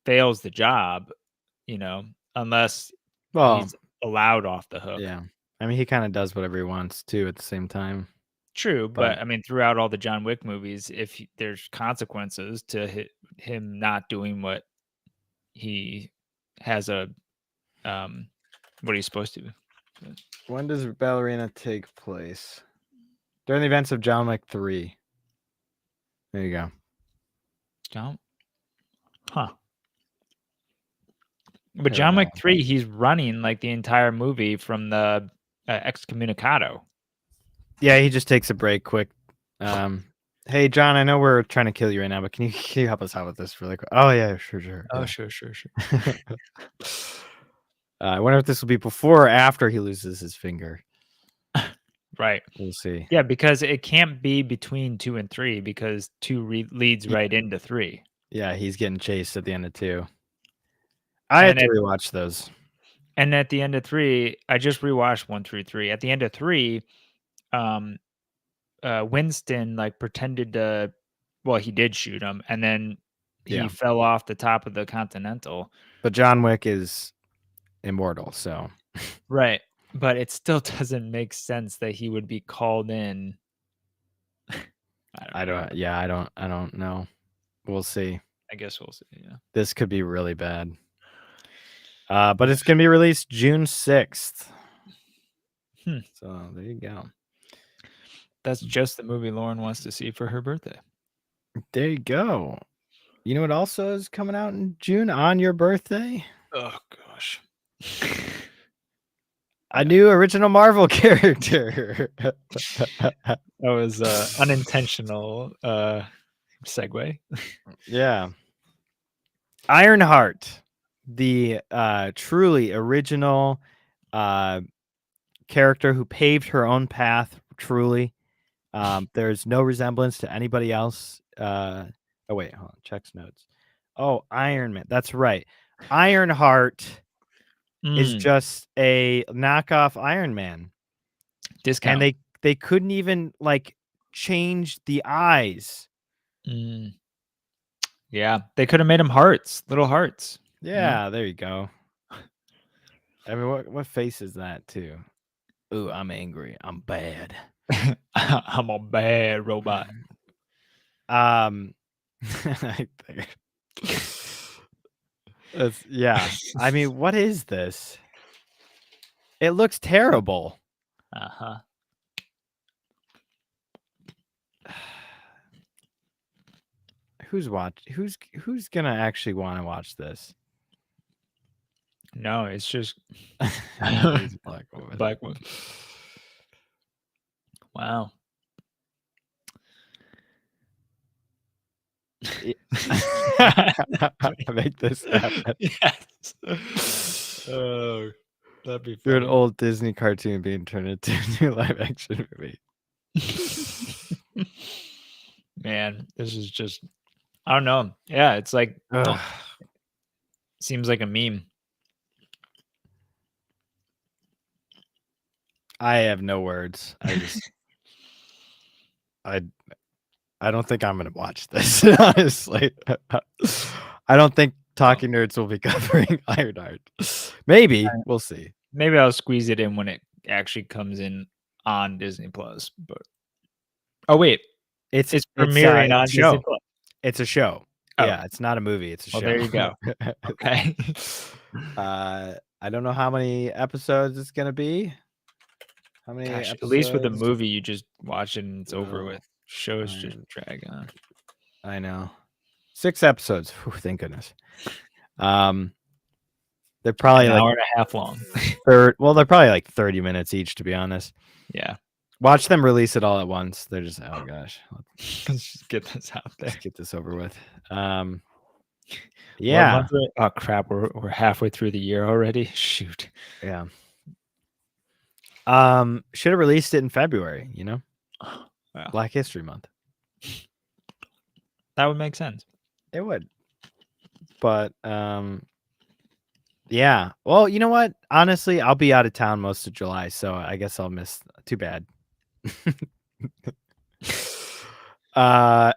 fails the job, unless Well, he's allowed off the hook. yeah. I mean, he kind of does whatever he wants too at the same time. True, But- but I mean, throughout all the John Wick movies, if there's consequences to him not doing what he has what he's supposed to do. When does Ballerina take place? During the events of John Wick 3. There you go. John, But John Wick 3, he's running like the entire movie from the excommunicado. Yeah, he just takes a break quick. Hey, John, I know we're trying to kill you right now, but can you help us out with this really quick? Oh, yeah, sure. Oh, yeah. sure. I wonder if this will be before or after he loses his finger. Right. We'll see. Yeah, because it can't be between 2 and 3 because 2 leads right into 3. Yeah, he's getting chased at the end of 2. I had to rewatch those. And at the end of 3, I just rewatched 1 through 3. At the end of 3, Winston like pretended to, well, he did shoot him, and then he fell off the top of the Continental. But John Wick is immortal, so right. But it still doesn't make sense that he would be called in. I don't know. We'll see. I guess we'll see. Yeah. This could be really bad. But it's gonna be released June 6th. So there you go. That's just the movie Lauren wants to see for her birthday. There you go. You know what also is coming out in June on your birthday? Oh gosh. A new original Marvel character. That was unintentional segue. Yeah. Ironheart, the truly original character who paved her own path, truly. There's no resemblance to anybody else. Oh, wait, hold on. Checks notes. Oh, Iron Man. That's right. Ironheart is just a knockoff Iron Man. Discount. And they couldn't even like change the eyes. Yeah, they could have made him little hearts. Yeah, there you go. I mean, what face is that too? Ooh, I'm angry. I'm bad. I'm a bad robot. Yeah. I mean, what is this? It looks terrible. Uh-huh. Who's gonna actually want to watch this? No, it's just Black Woman. Black Woman. Wow. Make this happen. Yes. Oh, that'd be You're an funny. old Disney cartoon being turned into a new live action movie. Man, this is just, I don't know. Yeah, it's like, seems like a meme. I have no words. I don't think I'm gonna watch this, honestly. I don't think Talking Nerds will be covering Ironheart. Maybe. We'll see. Maybe I'll squeeze it in when it actually comes in on Disney Plus. But oh wait, it's premiering on show. Disney Plus. It's a show. Oh. Yeah, it's not a movie. It's a show. There you go. Okay. I don't know how many episodes it's gonna be. How many? Gosh, at least with a episodes? movie, you just watch it and it's over Oh, with. Shows fine. just drag on. I know. 6 episodes. Whew, thank goodness. They're probably An like hour and a half long. they're probably like 30 minutes each, to be honest. Yeah. Watch them release it all at once. They're just, oh gosh, Let's just get this out there. let's get this over with. Yeah. month are we- Oh crap, we're halfway through the year already. Shoot. Yeah. Should have released it in February, you know? Wow. Black History Month. That would make sense. It would. But yeah. Well, you know what? Honestly, I'll be out of town most of July, so I guess I'll miss. Too bad.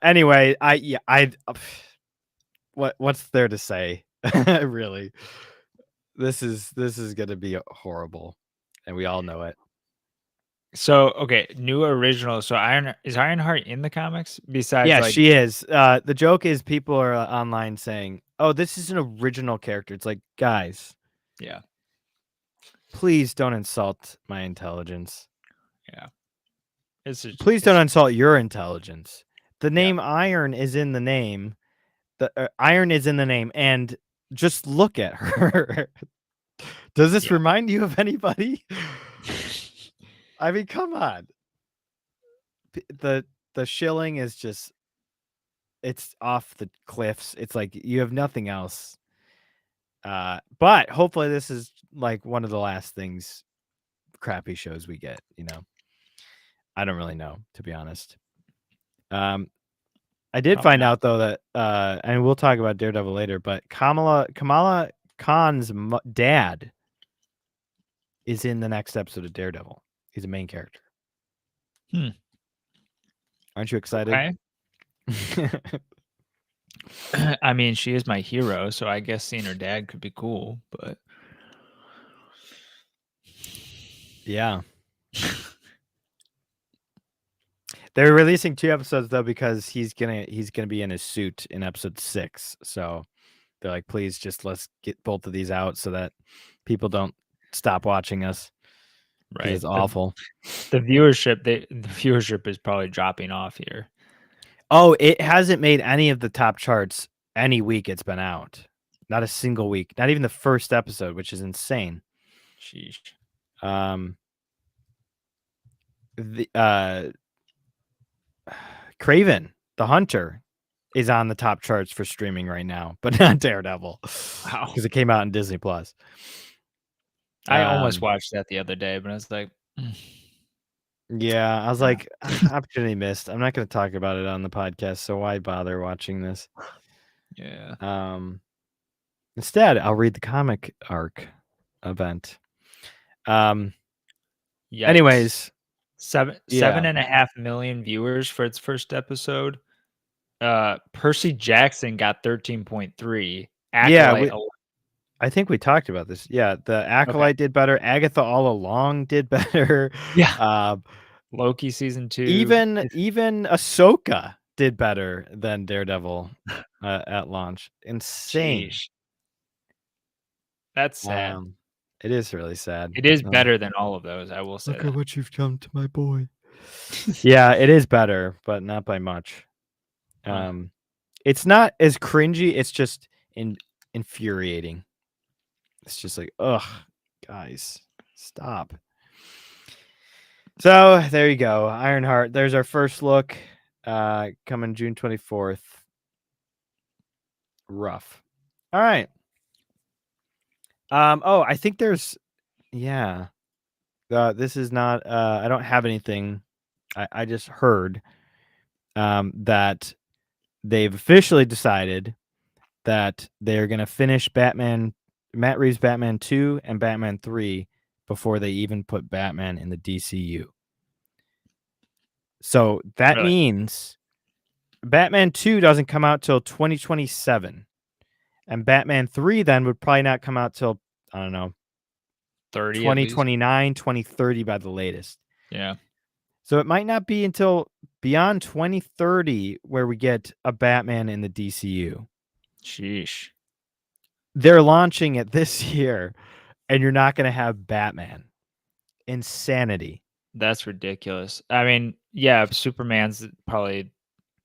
Anyway, what's there to say? Really. This is going to be horrible, and we all know it. So okay, new original. So Ironheart in the comics? Besides, Yeah, like, she is. The joke is people are online saying, "Oh, this is an original character." It's like, guys, yeah, please don't insult my intelligence. yeah. Please don't insult your intelligence. The name Iron is in the name. The Iron is in the name, and just look at her. Does this remind you of anybody? I mean, come on. The shilling is just, it's off the cliffs. It's like you have nothing else. But hopefully this is like one of the last things, crappy shows we get, you know. I don't really know, to be honest. I did find out though that and we'll talk about Daredevil later, but Kamala Khan's dad is in the next episode of Daredevil. He's a main character. Aren't you excited? Okay. I mean, she is my hero, so I guess seeing her dad could be cool, but yeah. They're releasing 2 episodes though because he's gonna be in his suit in episode 6. So they're like, please just let's get both of these out so that people don't stop watching us. right, It's awful. The viewership is probably dropping off here. Oh, it hasn't made any of the top charts any week it's been out. Not a single week. Not even the first episode, which is insane. Sheesh. Kraven the Hunter is on the top charts for streaming right now, but not Daredevil. Wow. Because it came out in Disney Plus. I almost watched that the other day, but I was like, yeah, I was like, opportunity missed. I'm not going to talk about it on the podcast, so why bother watching this? yeah. Instead, I'll read the comic arc event. Yikes. Anyways, 7.5 million viewers for its first episode. Percy Jackson got 13.3. Yeah, I think we talked about this. Yeah, the Acolyte did better. Agatha All Along did better. Yeah. Loki season 2. Even Ahsoka did better than Daredevil at launch. Insane. Sheesh. That's sad. It is really sad. It is better than all of those, I will say. Look at what you've done to my boy. Yeah, it is better, but not by much. It's not as cringy. It's just infuriating. It's just like, ugh, guys, stop. So there you go. Ironheart. There's our first look. Coming June 24th. Rough. All right. Oh, I think there's, yeah. This is not, I don't have anything. I just heard that they've officially decided that they're going to finish Matt Reeves' Batman 2 and Batman 3 before they even put Batman in the DCU. So that means Batman 2 doesn't come out till 2027. And Batman 3 then would probably not come out till, I don't know, 2029, 2030 by the latest. Yeah. So it might not be until beyond 2030 where we get a Batman in the DCU. Sheesh. They're launching it this year, and you're not going to have Batman. Insanity. That's ridiculous. I mean, yeah, Superman's probably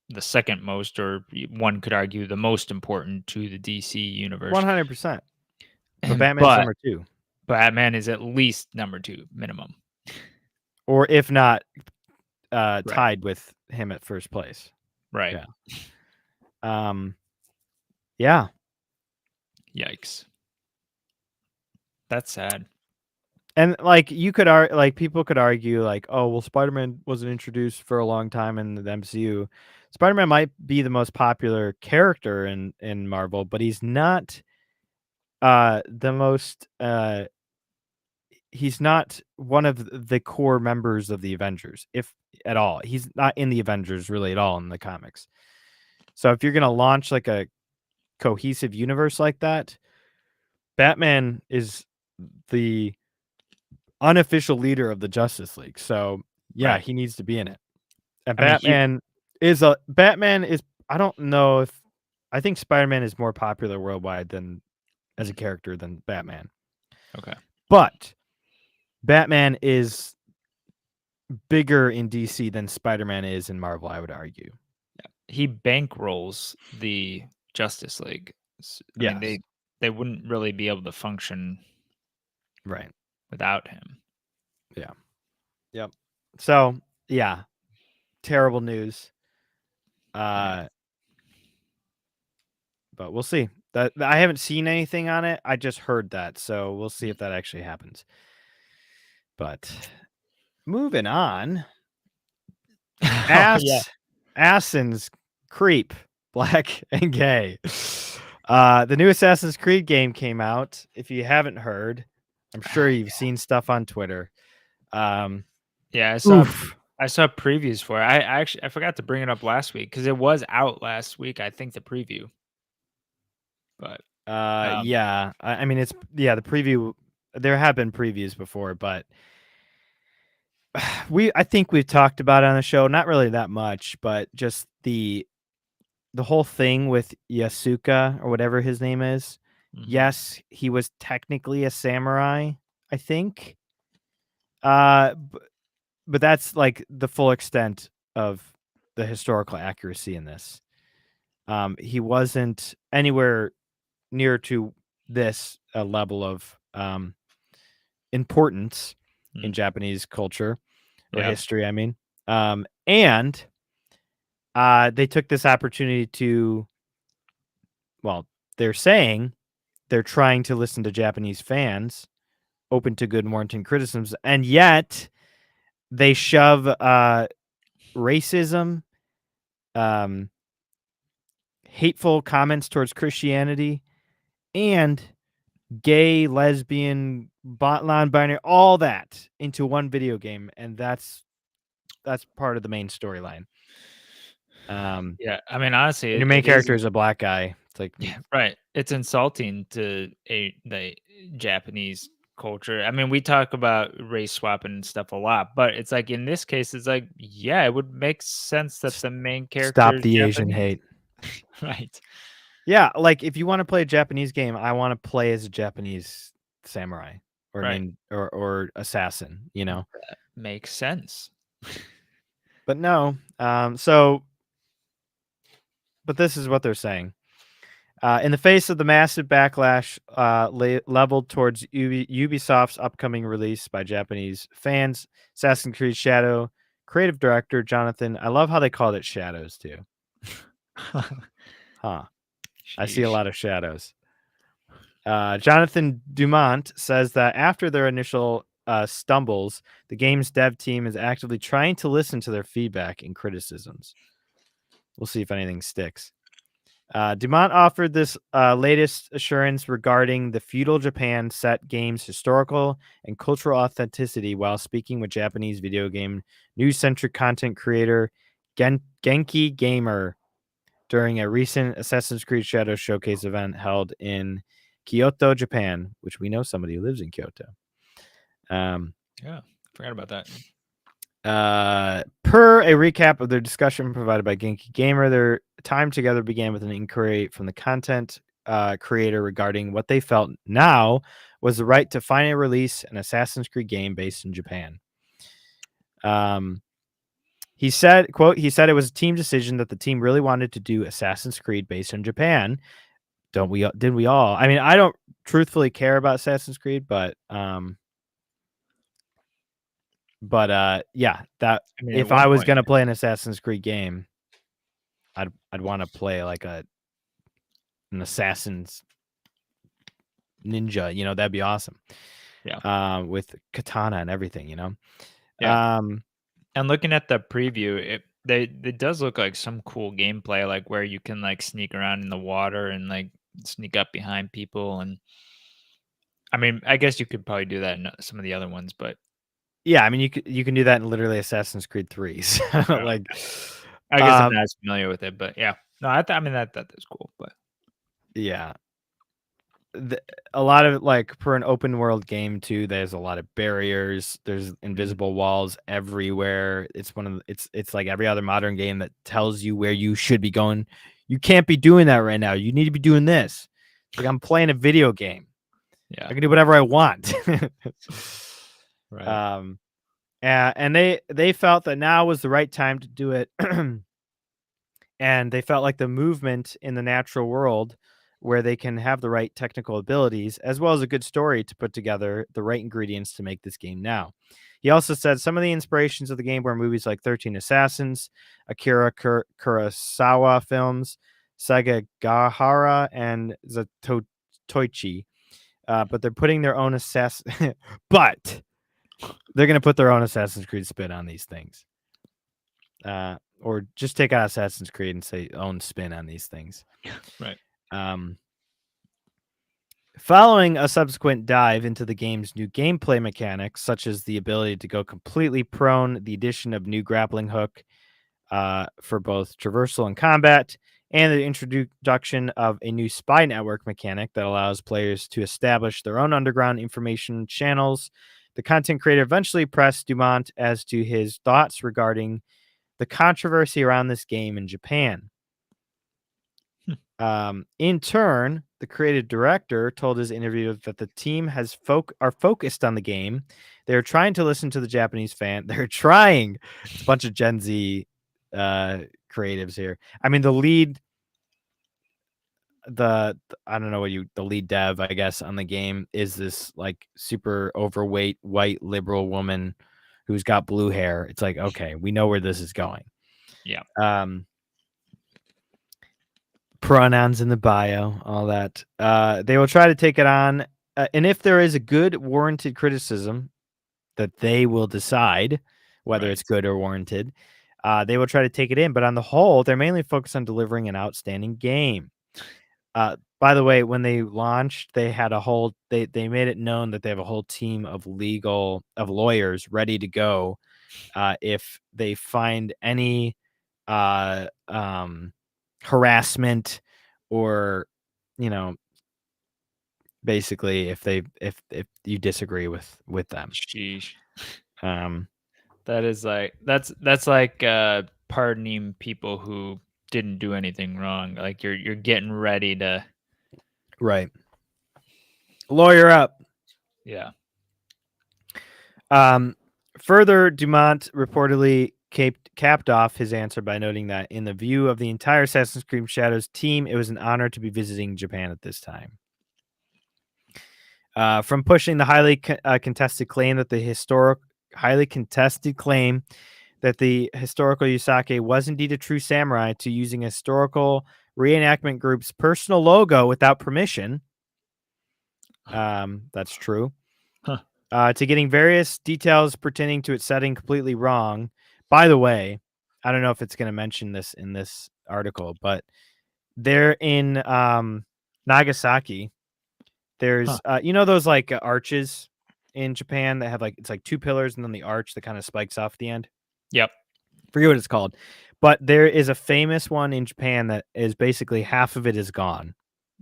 the second most, or one could argue the most important to the DC universe. 100%. But Batman's number 2. Batman is at least number 2 minimum. Or if not, tied with him at first place. Right. Yeah. Yeah. Yikes. That's sad. And like people could argue like, oh well, Spider-Man wasn't introduced for a long time in the MCU. Spider-Man might be the most popular character in Marvel, but he's not the most he's not one of the core members of the Avengers, if at all. He's not in the Avengers really at all in the comics. So if you're gonna launch like a cohesive universe like that, Batman is the unofficial leader of the Justice League. So yeah, Right. he needs to be in it. And I mean, Batman is I don't know if I think Spider-Man is more popular worldwide than as a character than Batman. Okay. But Batman is bigger in DC than Spider-Man is in Marvel, I would argue. He bankrolls the Justice League. I mean, Yes. they wouldn't really be able to function Right. without him. Yep. So, yeah. Terrible news. Yeah. But we'll see. That I haven't seen anything on it. I just heard that. So, we'll see if that actually happens. But moving on. Assassin's Creep, Black and Gay. The new Assassin's Creed game came out. If you haven't heard, I'm sure you've seen stuff on Twitter. Yeah, I Oof. saw previews for it. I forgot to bring it up last week because it was out last week. I think the preview, but yeah. I mean, the preview. There have been previews before, but I think we've talked about it on the show. Not really that much, but just the whole thing with Yasuka or whatever his name is. mhm. Yes, he was technically a samurai, I think. But that's like the full extent of the historical accuracy in this. He wasn't anywhere near to this level of importance in Japanese culture or Yeah. history, I mean. And they took this opportunity to, well, they're saying they're trying to listen to Japanese fans, open to good and warranted criticisms, and yet they shove racism, hateful comments towards Christianity, and gay, lesbian, non-binary, all that into one video game, and that's part of the main storyline. Yeah, I mean, honestly, Your main character is a black guy. It's like, yeah, right. It's insulting to the Japanese culture. I mean, we talk about race swapping and stuff a lot, but it's like in this case, it's like, yeah, it would make sense that the main character stop is the Asian Japanese. hate. Right. Yeah, like if you want to play a Japanese game, I want to play as a Japanese samurai or Right. or assassin, you know. Makes sense. But no, but this is what they're saying. In the face of the massive backlash leveled towards Ubisoft's upcoming release by Japanese fans, Assassin's Creed Shadow creative director Jonathan, I love how they called it Shadows too. Huh. I see a lot of shadows. Jonathan Dumont says that after their initial stumbles, the game's dev team is actively trying to listen to their feedback and criticisms. We'll see if anything sticks. Dumont offered this latest assurance regarding the feudal Japan set game's historical and cultural authenticity while speaking with Japanese video game news-centric content creator Genki Gamer during a recent Assassin's Creed Shadow Showcase event held in Kyoto, Japan, which we know somebody who lives in Kyoto. Yeah, forgot about that. Per a recap of their discussion provided by Genki Gamer, their time together began with an inquiry from the content creator regarding what they felt now was the right to finally release an Assassin's Creed game based in Japan. He said, quote, he said it was a team decision that the team really wanted to do Assassin's Creed based in Japan. Didn't we all? I mean, I don't truthfully care about Assassin's Creed, but yeah, that I mean, if I was going to play an Assassin's Creed game, I'd want to play like a an assassin's ninja, that'd be awesome. Yeah. With katana and everything, Yeah. Um, And looking at the preview, it does look like some cool gameplay, like where you can like sneak around in the water and like sneak up behind people. And I mean, I guess you could probably do that in some of the other ones, but yeah, I mean, you can do that in literally Assassin's Creed 3. So, like, I guess I'm not as familiar with it. But yeah, no, I mean that's cool. But yeah, a lot of like for an open world game too, there's a lot of barriers. There's invisible walls everywhere. It's it's like every other modern game that tells you where you should be going. You can't be doing that right now. You need to be doing this. It's like I'm playing a video game. yeah, I can do whatever I want. right. And they felt that now was the right time to do it. And they felt like the movement in the natural world where they can have the right technical abilities as well as a good story to put together the right ingredients to make this game now. He also said some of the inspirations of the game were movies like 13 Assassins, Akira Kurosawa films, Sagagahara, and Zatoichi. But they're putting their own but they're going to put their own Assassin's Creed spin on these things. Or just take out Assassin's Creed and say own spin on these things. Right. Following a subsequent dive into the game's new gameplay mechanics, such as the ability to go completely prone, the addition of new grappling hook for both traversal and combat, and the introduction of a new spy network mechanic that allows players to establish their own underground information channels, the content creator eventually pressed Dumont as to his thoughts regarding the controversy around this game in Japan. In turn, the creative director told his interview that the team are focused on the game. They're trying to listen to the Japanese fan. They're trying. It's a bunch of Gen Z creatives here. I mean, the lead dev, I guess, on the game is this like super overweight white liberal woman who's got blue hair. It's like, okay, we know where this is going. Yeah. Pronouns in the bio, all that. They will try to take it on, and if there is a good warranted criticism that they will decide whether it's good or warranted, they will try to take it in. But on the whole, they're mainly focused on delivering an outstanding game. By the way, when they launched, they had they made it known that they have a whole team of lawyers ready to go if they find any harassment or basically if you disagree with them. Sheesh. That is like that's like pardoning people who didn't do anything wrong. Like you're getting ready to lawyer up. Yeah. Further, Dumont reportedly capped off his answer by noting that in the view of the entire Assassin's Creed Shadows team, it was an honor to be visiting Japan at this time. From pushing the highly contested claim that the historical Yusake was indeed a true samurai to using a historical reenactment group's personal logo without permission. That's true. To getting various details pertaining to its setting completely wrong. By the way, I don't know if it's going to mention this in this article, but they're in Nagasaki. There's those like arches in Japan that have like it's like two pillars and then the arch that kind of spikes off the end. Yep. Forget what it's called, but there is a famous one in Japan that is basically half of it is gone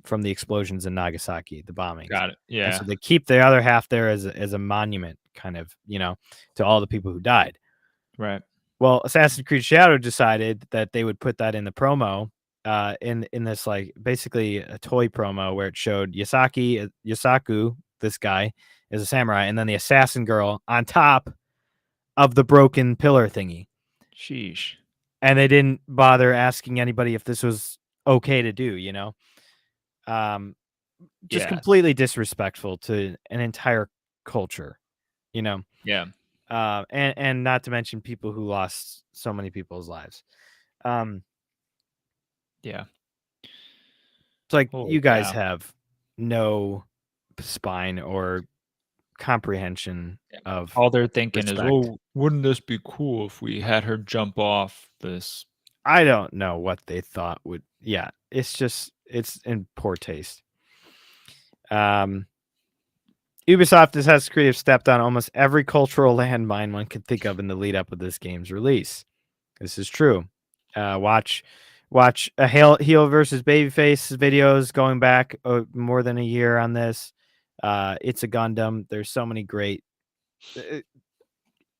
from the explosions in Nagasaki, the bombings. Got it. Yeah. And so they keep the other half there as a monument, kind of, to all the people who died. Right. Well, Assassin's Creed Shadow decided that they would put that in the promo, in this like basically a toy promo where it showed Yusaku, this guy, is a samurai, and then the assassin girl on top of the broken pillar thingy. Sheesh. And they didn't bother asking anybody if this was okay to do, just completely disrespectful to an entire culture, Yeah. And not to mention people who lost so many people's lives. Yeah. It's like Holy you guys cow. have no spine or comprehension of All they're thinking is, respect. "Oh, wouldn't this be cool if we had her jump off this?" I don't know what they thought would. Yeah, it's just it's in poor taste. Ubisoft Assassin's Creed have stepped on almost every cultural landmine one could think of in the lead up of this game's release. This is true. Watch a heel versus babyface videos going back more than a year on this. It's a Gundam. There's so many great,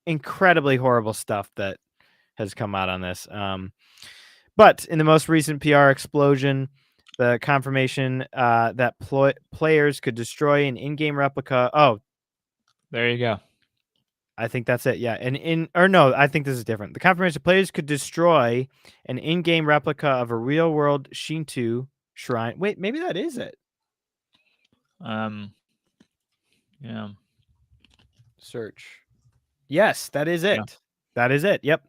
incredibly horrible stuff that has come out on this. But in the most recent PR explosion, the confirmation that players could destroy an in-game replica. Oh, There you go. I think that's it. Yeah. No, I think this is different. The confirmation players could destroy an in-game replica of a real-world Shinto shrine. Wait, maybe that is it. Yeah. Search. Yes, that is it. Yeah. That is it. Yep.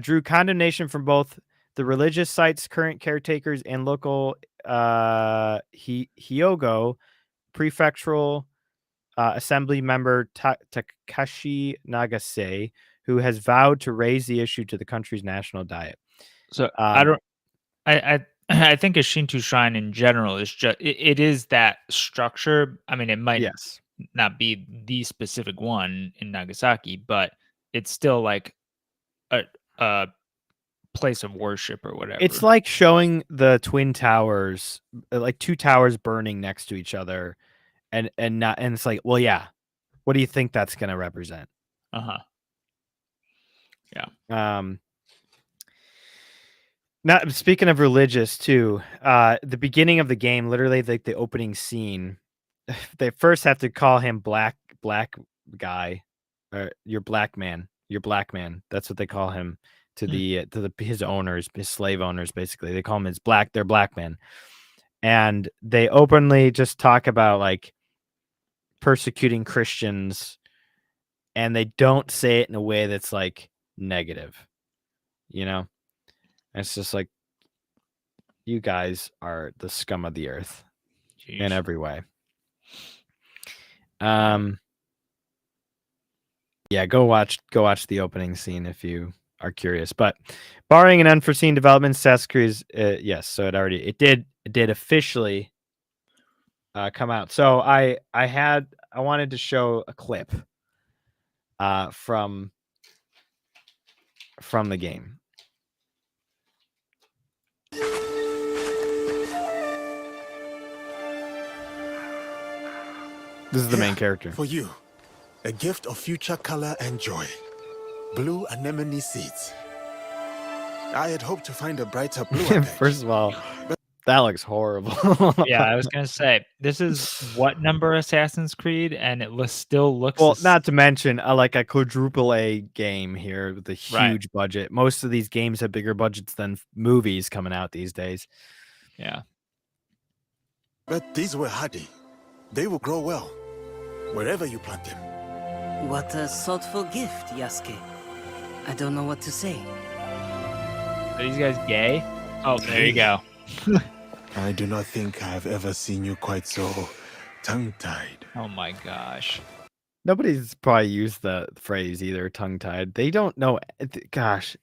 Drew condemnation from both the religious site's current caretakers and local Hyogo prefectural assembly member Takashi Nagase, who has vowed to raise the issue to the country's national diet. So I think a Shinto shrine in general is just it is that structure. I mean, it might Yes. not be the specific one in Nagasaki, but it's still like a place of worship or whatever. It's like showing the twin towers, like two towers burning next to each other, and it's like, well, yeah, what do you think that's going to represent? Yeah. Not speaking of religious too. The beginning of the game, literally like the opening scene, they first have to call him black guy, or your black man. That's what they call him to his owners, his slave owners. Basically, they call him their black man, and they openly just talk about like persecuting Christians, and they don't say it in a way that's like negative, you know. It's just like, you guys are the scum of the earth in every way. Yeah, go watch the opening scene if you are curious. But barring an unforeseen development, Assassin's Creed, yes, so it did officially come out. So I wanted to show a clip from the game. This is the main character. For you, a gift of future color and joy. Blue anemone seeds. I had hoped to find a brighter blue. First of all, that looks horrible. Yeah, I was gonna say, this is what number Assassin's Creed, and it still looks well. Not to mention, like a quadruple A game here with a huge budget. Most of these games have bigger budgets than movies coming out these days. Yeah, but these were hardy. They will grow well wherever you plant them. What a thoughtful gift, Yasuke. I don't know what to say. Are these guys gay? Oh, there you go. I do not think I've ever seen you quite so tongue-tied. Oh my gosh. Nobody's probably used the phrase either, tongue-tied. They don't know. Gosh,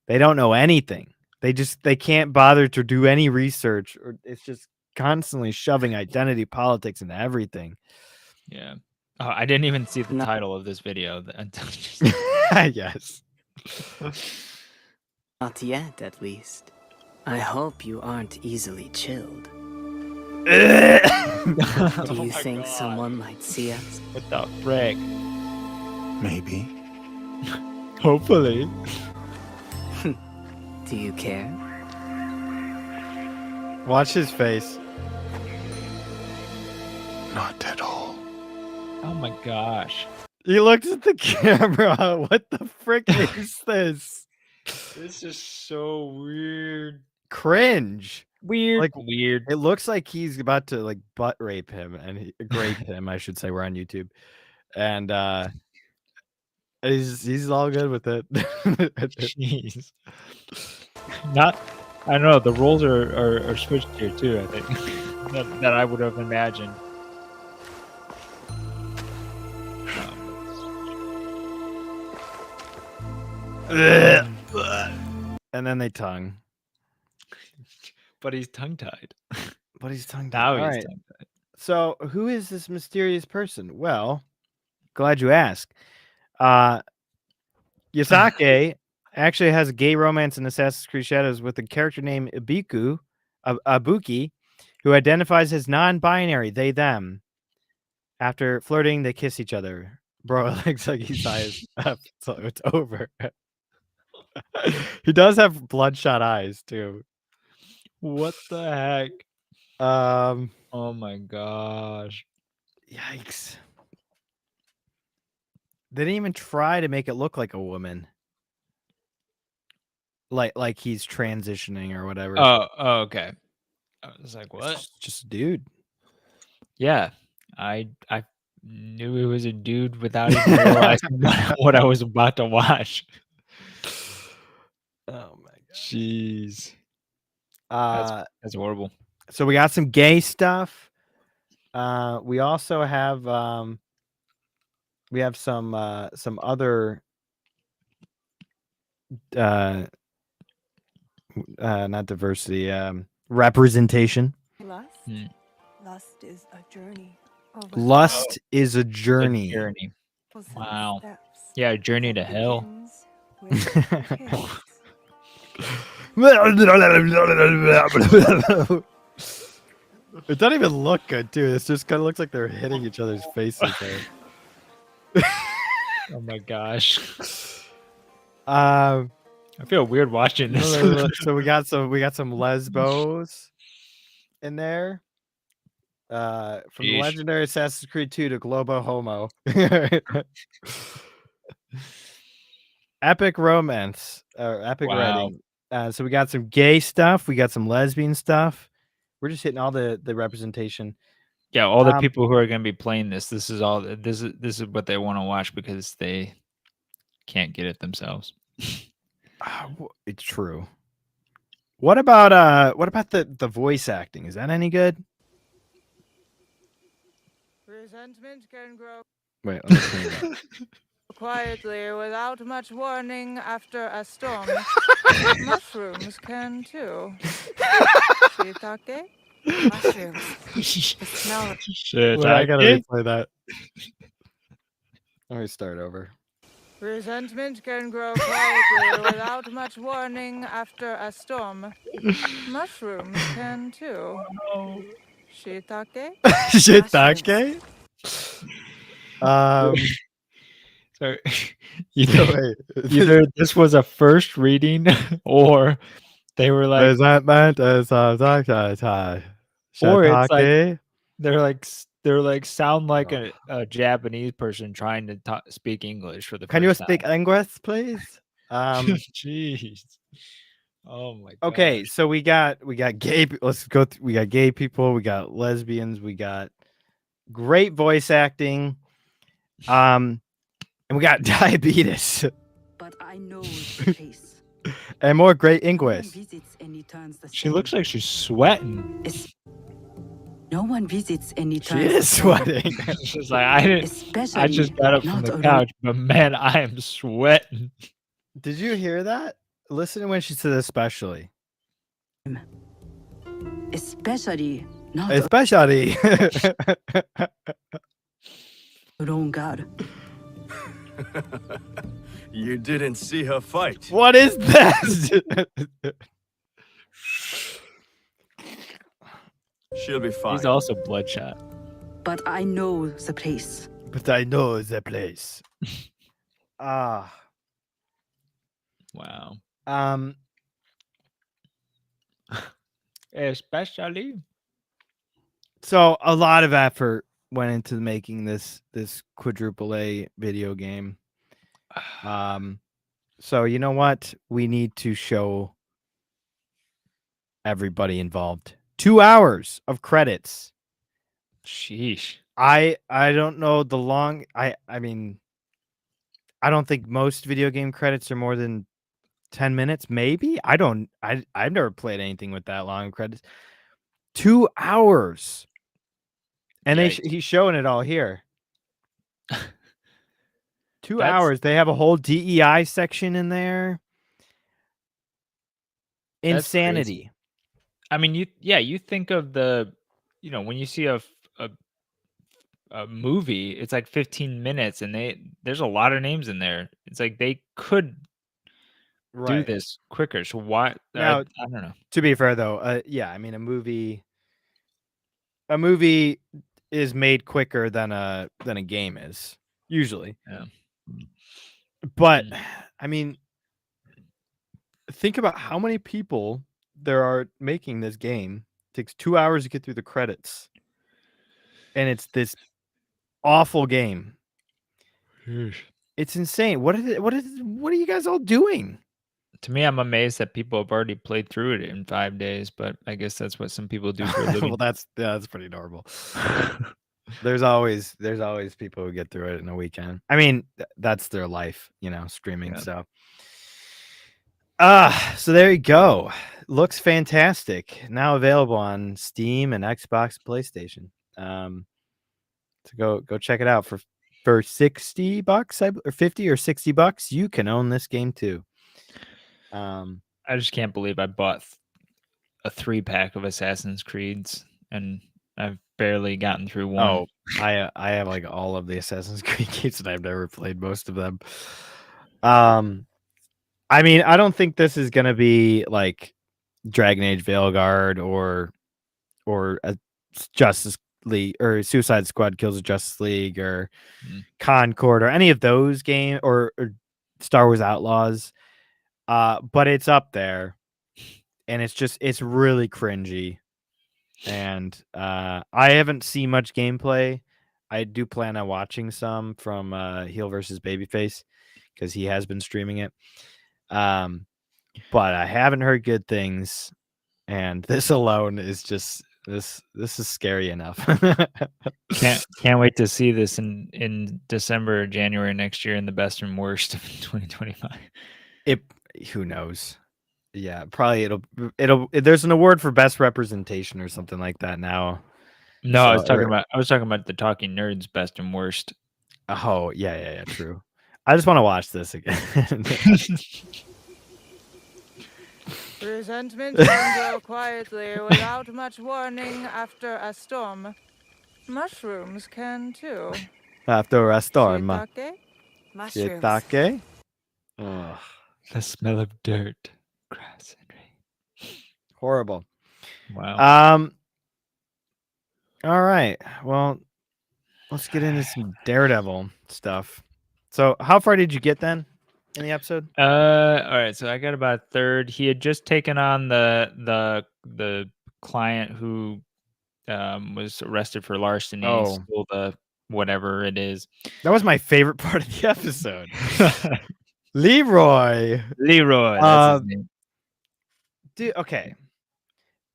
they don't know anything. They can't bother to do any research, or it's just constantly shoving identity politics into everything. Yeah. Oh, I didn't even see the title of this video. Yes. Not yet, at least. I hope you aren't easily chilled. Do you think someone might see us? What the frick? Maybe. Hopefully. Do you care? Watch his face. Not at all. Oh my gosh. He looks at the camera. What the frick is this? This is so weird. Cringe. Weird. Like weird. It looks like he's about to like butt rape him and grape him, I should say. We're on YouTube. And he's all good with it. Jeez. Not I don't know. The roles are switched here too. I think that I would have imagined. And then they tongue. But he's tongue tied. But he's tongue Now tied. he's tongue tied. So who is this mysterious person? Well, glad you asked. Yasake actually has a gay romance in Assassin's Creed Shadows with a character named Ibuki, who identifies as non-binary, they, them. After flirting, they kiss each other. Bro, it looks like he's eyes up, so it's over. He does have bloodshot eyes, too. What the heck? Oh my gosh. Yikes. They didn't even try to make it look like a woman. Like he's transitioning or whatever. Oh, okay. I was like, what? It's just a dude. Yeah. I knew it was a dude without even realizing what I was about to watch. Oh my god. Jeez. That's horrible. So we got some gay stuff. We also have some other not diversity, representation. Lust is a journey. Lust is a journey. Journey. Wow. Yeah, a journey to hell. It doesn't even look good, too. It just kind of looks like they're hitting each other's faces. Oh my gosh. I feel weird watching this. So we got some lesbos in there. From the legendary Assassin's Creed 2 to Globo Homo. Epic romance or epic writing. So we got some gay stuff, we got some lesbian stuff. We're just hitting all the representation. Yeah, all the people who are going to be playing this is what they want to watch because they can't get it themselves. It's true. What about the voice acting? Is that any good? Resentment can grow Wait, let me clean that. quietly without much warning after a storm. Mushrooms can too. Shiitake? Mushrooms. The smell of Shit, I gotta replay that. Let me start over. resentment can grow quietly without much warning after a storm. Mushrooms can too. Shiitake? Shiitake? So either this was a first reading or they were like, resentment is or it's like they're like sound like a Japanese person trying to speak English for the first time. Can you speak English, please? Jeez. Oh my god. Okay, so we got gay. Let's go. We got gay people. We got lesbians. We got great voice acting. And we got diabetes. But I know the place. And more great English. She looks like she's sweating. No one visits any She is sweating. She's like, I just got up from the couch, but man, I am sweating. Did you hear that? Listen to when she said especially. Especially not Especially. wrong God. You didn't see her fight. What is that? She'll be fine. He's also bloodshot. But I know the place. But I know the place. Ah. Wow. Especially. So a lot of effort went into making this quadruple A video game. So you know what? We need to show everybody involved 2 hours of credits. Sheesh. I don't know the long. I mean, I don't think most video game credits are more than 10 minutes, maybe. I've never played anything with that long credits. 2 hours. And he's showing it all here. 2 hours. They have a whole DEI section in there. Insanity. I mean, you think of when you see a movie, it's like 15 minutes, and there's a lot of names in there. It's like they could do this quicker. So why? Now, I don't know. To be fair, though, yeah, I mean, a movie is made quicker than a game is usually. Yeah. But I mean, think about how many people there are making this game. It takes 2 hours to get through the credits, and it's this awful game. It's insane. What are you guys all doing? To me, I'm amazed that people have already played through it in 5 days, but I guess that's what some people do for a living. Well, that's pretty normal. There's always people who get through it in a weekend. I mean, that's their life, streaming. Yeah. So there you go. Looks fantastic. Now available on Steam and Xbox, PlayStation. So go check it out for $60 or 50 or $60. You can own this game too. I just can't believe I bought a 3-pack of Assassin's Creeds and I've barely gotten through one. Oh, I have like all of the Assassin's Creed games and I've never played most of them. I mean, I don't think this is gonna be like Dragon Age Veilguard or a Justice League or Suicide Squad Kills the Justice League or Concord or any of those games or Star Wars Outlaws. But it's up there, and it's really cringy. And I haven't seen much gameplay. I do plan on watching some from Heel versus Babyface because he has been streaming it. But I haven't heard good things, and this alone is just this is scary enough. Can't wait to see this in December or January next year in the best and worst of 2025. Who knows? Yeah, probably it'll there's an award for best representation or something like that now. No, I was talking about the Talking Nerds best and worst. Oh, yeah, true. I just want to watch this again. Resentment can grow quietly without much warning after a storm. Mushrooms can too. After a storm. Shiitake? Mushrooms. Shiitake? Ugh. The smell of dirt, grass, and rain. Horrible. Wow. All right. Well, let's get into some Daredevil stuff. So, how far did you get then in the episode? All right. So I got about a third. He had just taken on the client who was arrested for larceny. Stole the whatever it is. That was my favorite part of the episode. Leroy. That's his name. Dude, okay.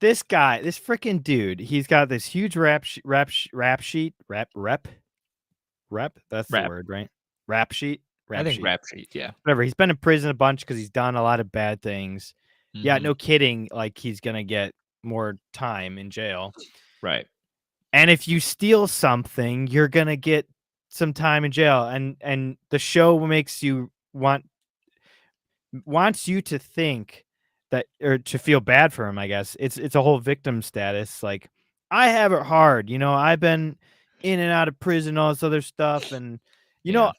This guy, this freaking dude, he's got this huge rap sheet. That's the word, right? Rap sheet. Rap sheet, yeah. Whatever. He's been in prison a bunch because he's done a lot of bad things. Mm-hmm. Yeah, no kidding. Like he's gonna get more time in jail. Right. And if you steal something, you're gonna get some time in jail. And the show wants you to think that, or to feel bad for him, I guess. It's a whole victim status. Like, I have it hard, I've been in and out of prison, all this other stuff, and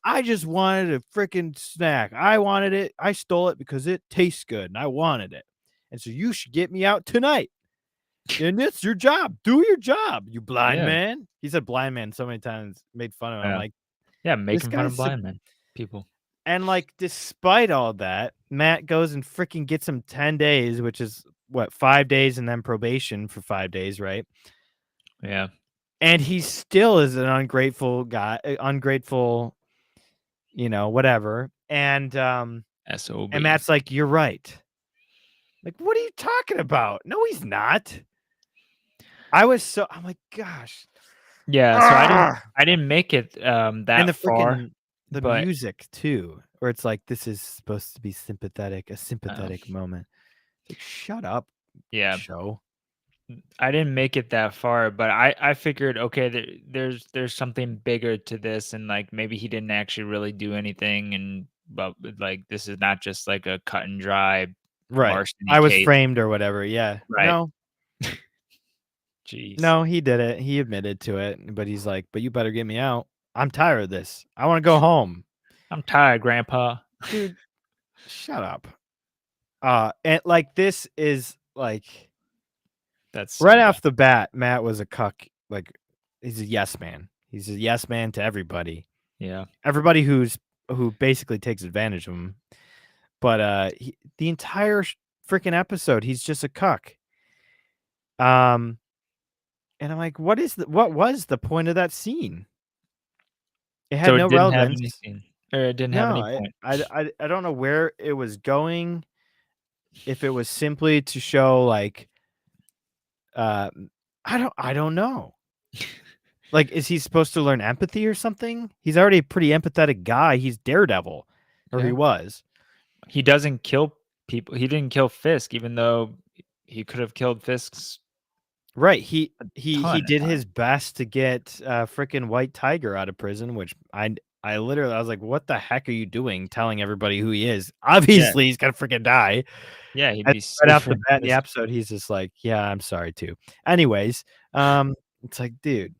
I just wanted a freaking snack. I wanted it. I stole it because it tastes good and I wanted it. And so you should get me out tonight. And it's your job. Do your job, you blind man. He said blind man so many times, made fun of him. I'm like, making fun of blind men. People. And like, despite all that, Matt goes and freaking gets him 10 days, which is what, 5 days and then probation for 5 days, right? Yeah. And he still is an ungrateful guy, whatever. And SOB. And Matt's like, you're right. Like, what are you talking about? No, he's not. I'm like, gosh. Yeah, so I didn't make it that and the far. The music too. where it's like this is supposed to be sympathetic, a sympathetic moment. Like, shut up, Yeah. show. I didn't make it that far, but I figured, okay, there's something bigger to this, and like maybe he didn't actually really do anything, and but like this is not just like a cut and dry Right. larceny I was case. framed or whatever. Yeah. Right. No. Jeez. No, he did it. He admitted to it, but he's like, "But you better get me out. I'm tired of this. I want to go home." I'm tired, Grandpa. Dude, shut up. And like this is like That's right off the bat, Matt was a cuck. Like he's a yes man. He's a yes man to everybody. Yeah. Everybody who basically takes advantage of him. But the entire freaking episode, he's just a cuck. And I'm like, what was the point of that scene? It had So it no didn't have relevance. any scene, or it didn't have any point. I don't know where it was going. If it was simply to show like, I don't know. Like, is he supposed to learn empathy or something? He's already a pretty empathetic guy. He's Daredevil, or he was. He doesn't kill people. He didn't kill Fisk, even though he could have killed Fisk's. Right. He ton of did time. his best to get freaking White Tiger out of prison, which I literally I was like, what the heck are you doing? Telling everybody who he is. Obviously, he's gonna freaking die. Yeah, he'd And be right off super the bat in the pissed. episode, he's just like, yeah, I'm sorry too. Anyways, it's like, dude.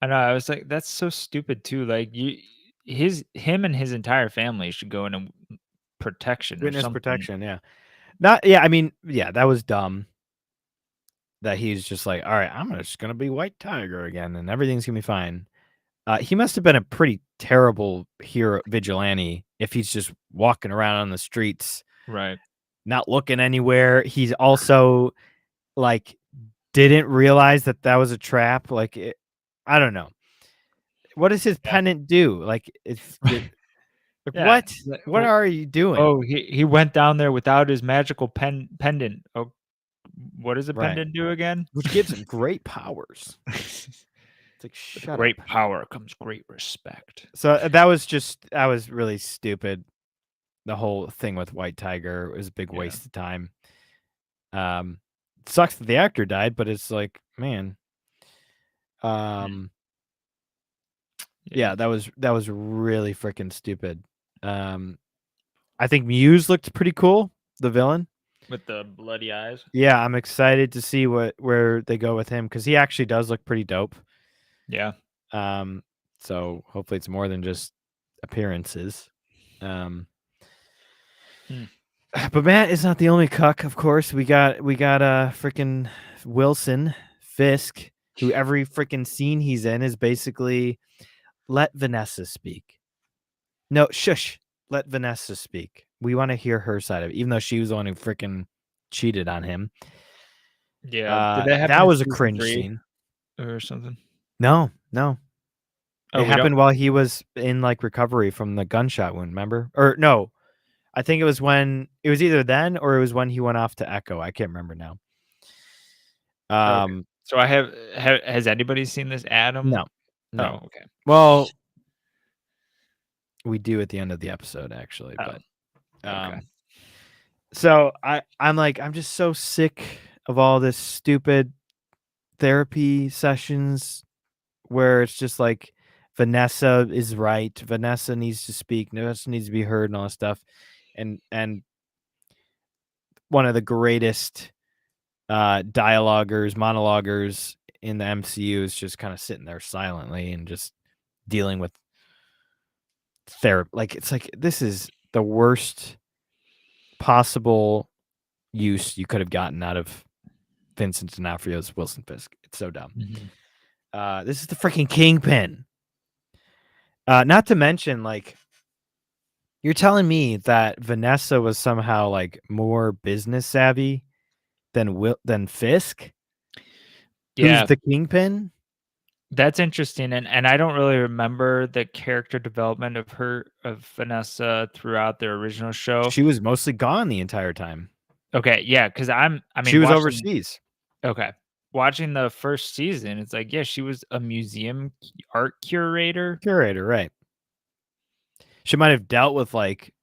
I know. I was like, that's so stupid too. Like him and his entire family should go into protection or Witness something. protection, yeah. I mean, yeah, that was dumb. That he's just like, all right, I'm just gonna be White Tiger again, and everything's gonna be fine. He must have been a pretty terrible hero vigilante if he's just walking around on the streets, Right. not looking anywhere. He's also like didn't realize that was a trap. Like, I don't know. What does his pendant do? Like, it's like, Yeah. What are you doing? Oh, he went down there without his magical pendant. Oh, what does a Right. pendant do again? Which gives him great powers. It's like, shut Great up. power comes great respect. So that was really stupid. The whole thing with White Tiger was a big waste of time. Sucks that the actor died, but it's like, man. Yeah, that was really freaking stupid. I think Muse looked pretty cool, the villain. With the bloody eyes. Yeah, I'm excited to see where they go with him because he actually does look pretty dope. Yeah. So hopefully it's more than just appearances. But Matt is not the only cuck, of course. We got freaking Wilson Fisk, who every freaking scene he's in is basically let Vanessa speak. No, shush. Let Vanessa speak. We want to hear her side of it, even though she was the one who freaking cheated on him. Yeah. Did happen that in was a season cringe 3 scene. or something? No. Oh, It happened while he was in like recovery from the gunshot wound, remember? Or no, I think it was either then or it was when he went off to Echo. I can't remember now. Okay. So has anybody seen this, Adam? No. Oh, okay. Well, we do at the end of the episode, actually. But okay. So I'm just so sick of all this stupid therapy sessions where it's just like Vanessa is right. Vanessa needs to speak. Vanessa needs to be heard and all that stuff. And one of the greatest monologuers in the MCU is just kind of sitting there silently and just dealing with therapy. Like, it's like, this is the worst possible use you could have gotten out of Vincent D'Onofrio's Wilson Fisk. It's so dumb. This is the freaking Kingpin. Not to mention, like, you're telling me that Vanessa was somehow like more business savvy than Fisk? Yeah. Who's the Kingpin? That's interesting, and I don't really remember the character development of Vanessa throughout the original show. She was mostly gone the entire time. Okay, yeah, because she was overseas. Okay, watching the first season, it's like, yeah, she was a museum art curator. Right? She might have dealt with like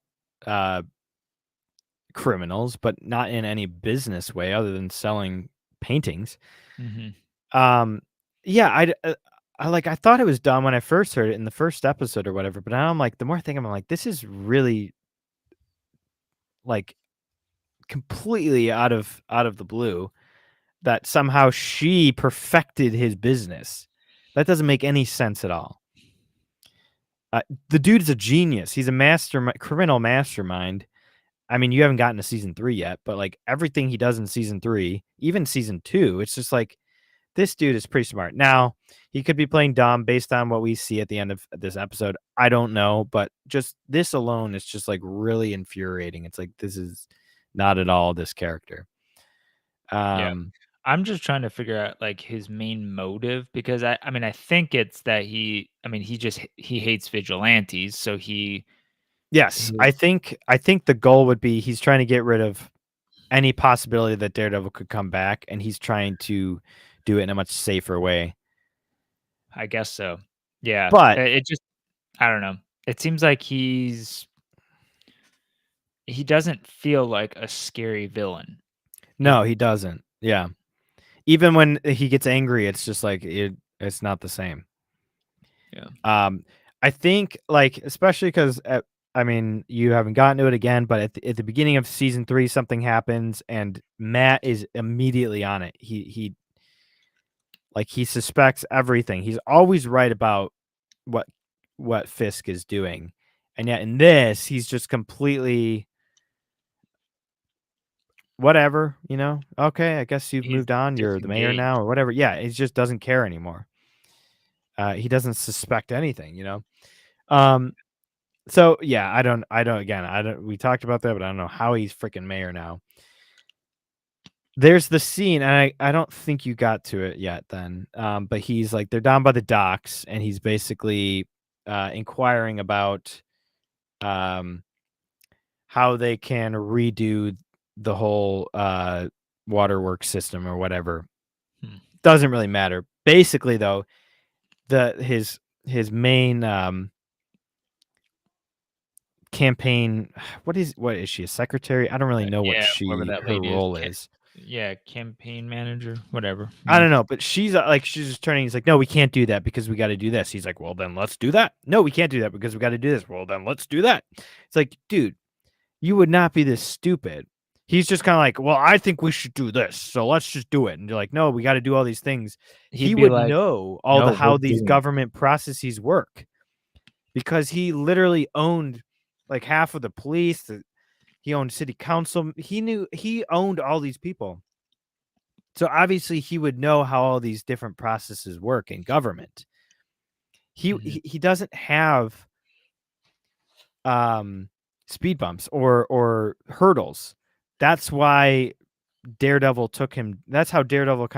criminals, but not in any business way other than selling paintings. Yeah, I thought it was dumb when I first heard it in the first episode or whatever, but now I'm like, the more I think, I'm like, this is really like completely out of the blue that somehow she perfected his business. That doesn't make any sense at all. The dude's a genius. He's a criminal mastermind. I mean, you haven't gotten to season 3 yet, but like everything he does in season 3, even season 2, it's just like this dude is pretty smart. Now, he could be playing dumb based on what we see at the end of this episode. I don't know, but just this alone is just like really infuriating. It's like this is not at all this character. Yeah. I'm just trying to figure out like his main motive, because I mean, I think it's that he hates vigilantes, so Yes, I think the goal would be he's trying to get rid of any possibility that Daredevil could come back, and he's trying to do it in a much safer way. I guess so. Yeah, but it just, I don't know. It seems like he doesn't feel like a scary villain. No, he doesn't. Yeah. Even when he gets angry, it's just like it's not the same. Yeah. I think like, especially because I mean, you haven't gotten to it again, but at the beginning of season 3, something happens and Matt is immediately on it. He suspects everything. He's always right about what Fisk is doing. And yet in this, he's just completely whatever, you know? Okay, I guess you've moved on. You're the mayor now or whatever. Yeah, he just doesn't care anymore. He doesn't suspect anything, you know? So yeah, I don't we talked about that, but I don't know how he's freaking mayor now. There's the scene, and I don't think you got to it yet then. But he's like, they're down by the docks, and he's basically inquiring about how they can redo the whole waterworks system or whatever. Doesn't really matter. Basically, though, his main campaign, what is she, a secretary? I don't really know what her role is. Yeah, campaign manager, whatever. I don't know, but she's just turning. He's like, no, we can't do that because we got to do this. He's like, well, then let's do that. No, we can't do that because we got to do this. Well, then let's do that. It's like, dude, you would not be this stupid. He's just kind of like, well, I think we should do this, so let's just do it. And you're like, no, we got to do all these things. He would know how these government processes work because he literally owned like half of the police. He owned city council. He owned all these people. So obviously he would know how all these different processes work in government. He doesn't have speed bumps or hurdles. That's why Daredevil took him. That's how Daredevil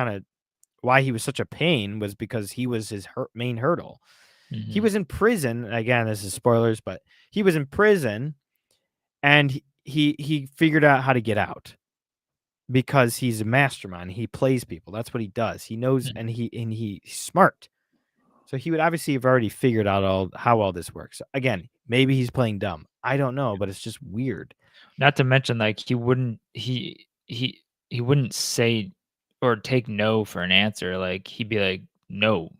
why he was such a pain, was because he was his main hurdle. He was in prison. Again, this is spoilers, but he was in prison and he figured out how to get out because he's a mastermind. He plays people. That's what he does. He knows, and he's smart. So he would obviously have already figured out how all this works. Again, maybe he's playing dumb. I don't know, but it's just weird. Not to mention, like, he wouldn't say or take no for an answer. Like, he'd be like, no,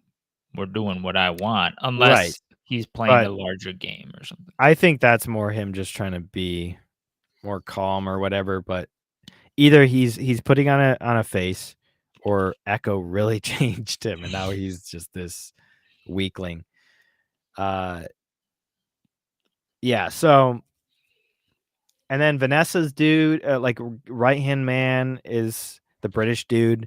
we're doing what I want, unless he's playing a larger game or something. I think that's more him just trying to be more calm or whatever. But either he's putting on a face, or Echo really changed him, and now he's just this weakling. Yeah. So. And then Vanessa's dude, like right-hand man, is the British dude.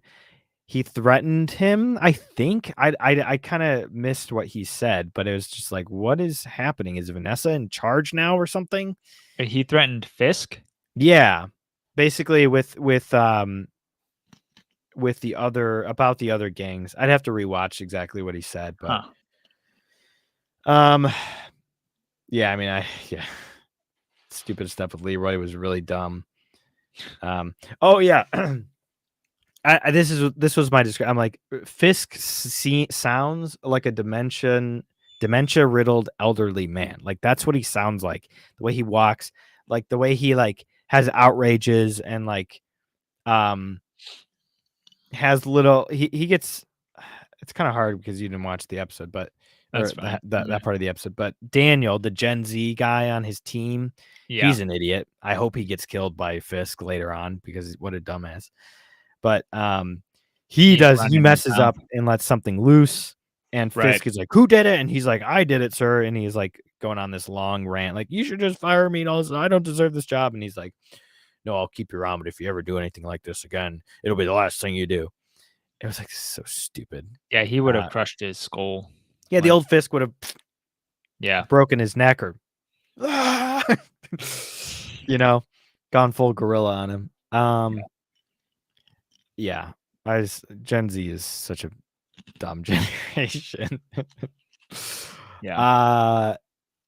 He threatened him, I think. I kind of missed what he said, but it was just like, what is happening? Is Vanessa in charge now or something? He threatened Fisk? Yeah. Basically with the other gangs. I'd have to rewatch exactly what he said, but yeah, I mean, stupid stuff with Leroy was really dumb. Oh yeah. This was my description. I'm like, Fisk sounds like a Dimension dementia riddled elderly man. Like that's what he sounds like. The way he walks, like the way he like has outrages and like has little he gets it's kind of hard because you didn't watch the episode, but That's fine. that part of the episode. But Daniel, the Gen Z guy on his team, Yeah. he's an idiot. I hope he gets killed by Fisk later on because what a dumbass. But he running messes around. up and lets something loose. And Right. Fisk is like, "Who did it?" And he's like, "I did it, sir." And he's like going on this long rant, like, "You should just fire me and all this. I don't deserve this job." And he's like, "No, I'll keep you around, but if you ever do anything like this again, it'll be the last thing you do." It was like so stupid. Yeah, he would have crushed his skull. Yeah, the Like, old Fisk would have yeah. broken his neck or gone full gorilla on him. Yeah. Gen Z is such a dumb generation. Yeah.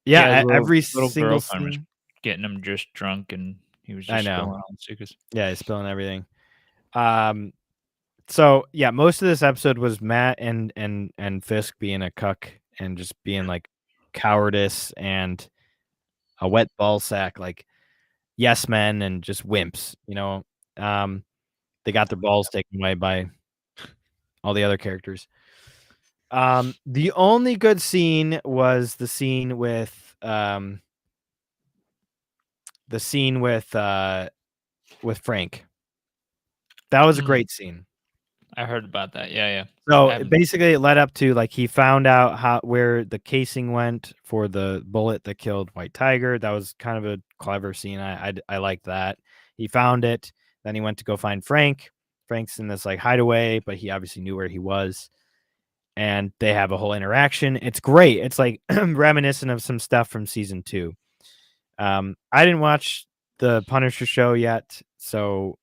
Yeah, his every little single girlfriend was scene. getting him just drunk, and he was I just know. spilling on Sukas. Yeah, he's spilling everything. So yeah, most of this episode was Matt and Fisk being a cuck and just being like cowardice and a wet ball sack, like yes men and just wimps, they got their balls taken away by all the other characters. The only good scene was the scene with Frank. That was a great scene. I heard about that. Yeah. So basically it led up to like he found out where the casing went for the bullet that killed White Tiger. That was kind of a clever scene. I liked that. He found it. Then he went to go find Frank. Frank's in this like hideaway, but he obviously knew where he was. And they have a whole interaction. It's great. It's like reminiscent of some stuff from season 2. I didn't watch the Punisher show yet, so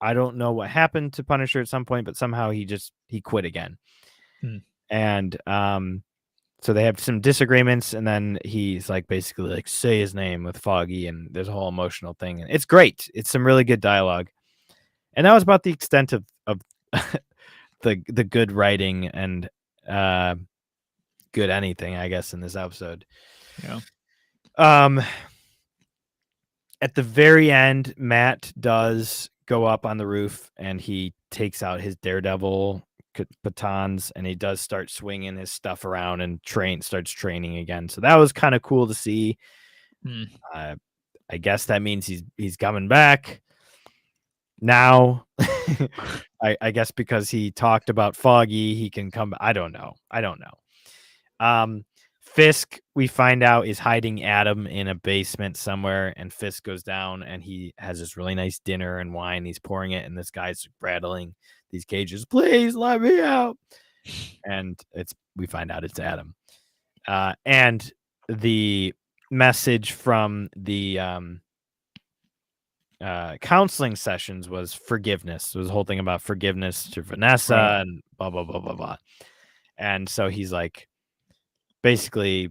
I don't know what happened to Punisher at some point, but somehow he quit again. And so they have some disagreements, and then he's like basically like say his name with Foggy, and there's a whole emotional thing, and it's great. It's some really good dialogue, and that was about the extent of the good writing and good anything, I guess, in this episode. Yeah. At the very end, Matt does go up on the roof and he takes out his Daredevil batons and he does start swinging his stuff around and starts training again. So that was kind of cool to see. I guess that means he's coming back now. I guess because he talked about Foggy, he can come. I don't know. Fisk, we find out, is hiding Adam in a basement somewhere, and Fisk goes down and he has this really nice dinner and wine. He's pouring it, and this guy's rattling these cages. Please let me out. And we find out it's Adam. And the message from the counseling sessions was forgiveness. It was a whole thing about forgiveness to Vanessa and blah, blah, blah, blah, blah. And so he's like, basically,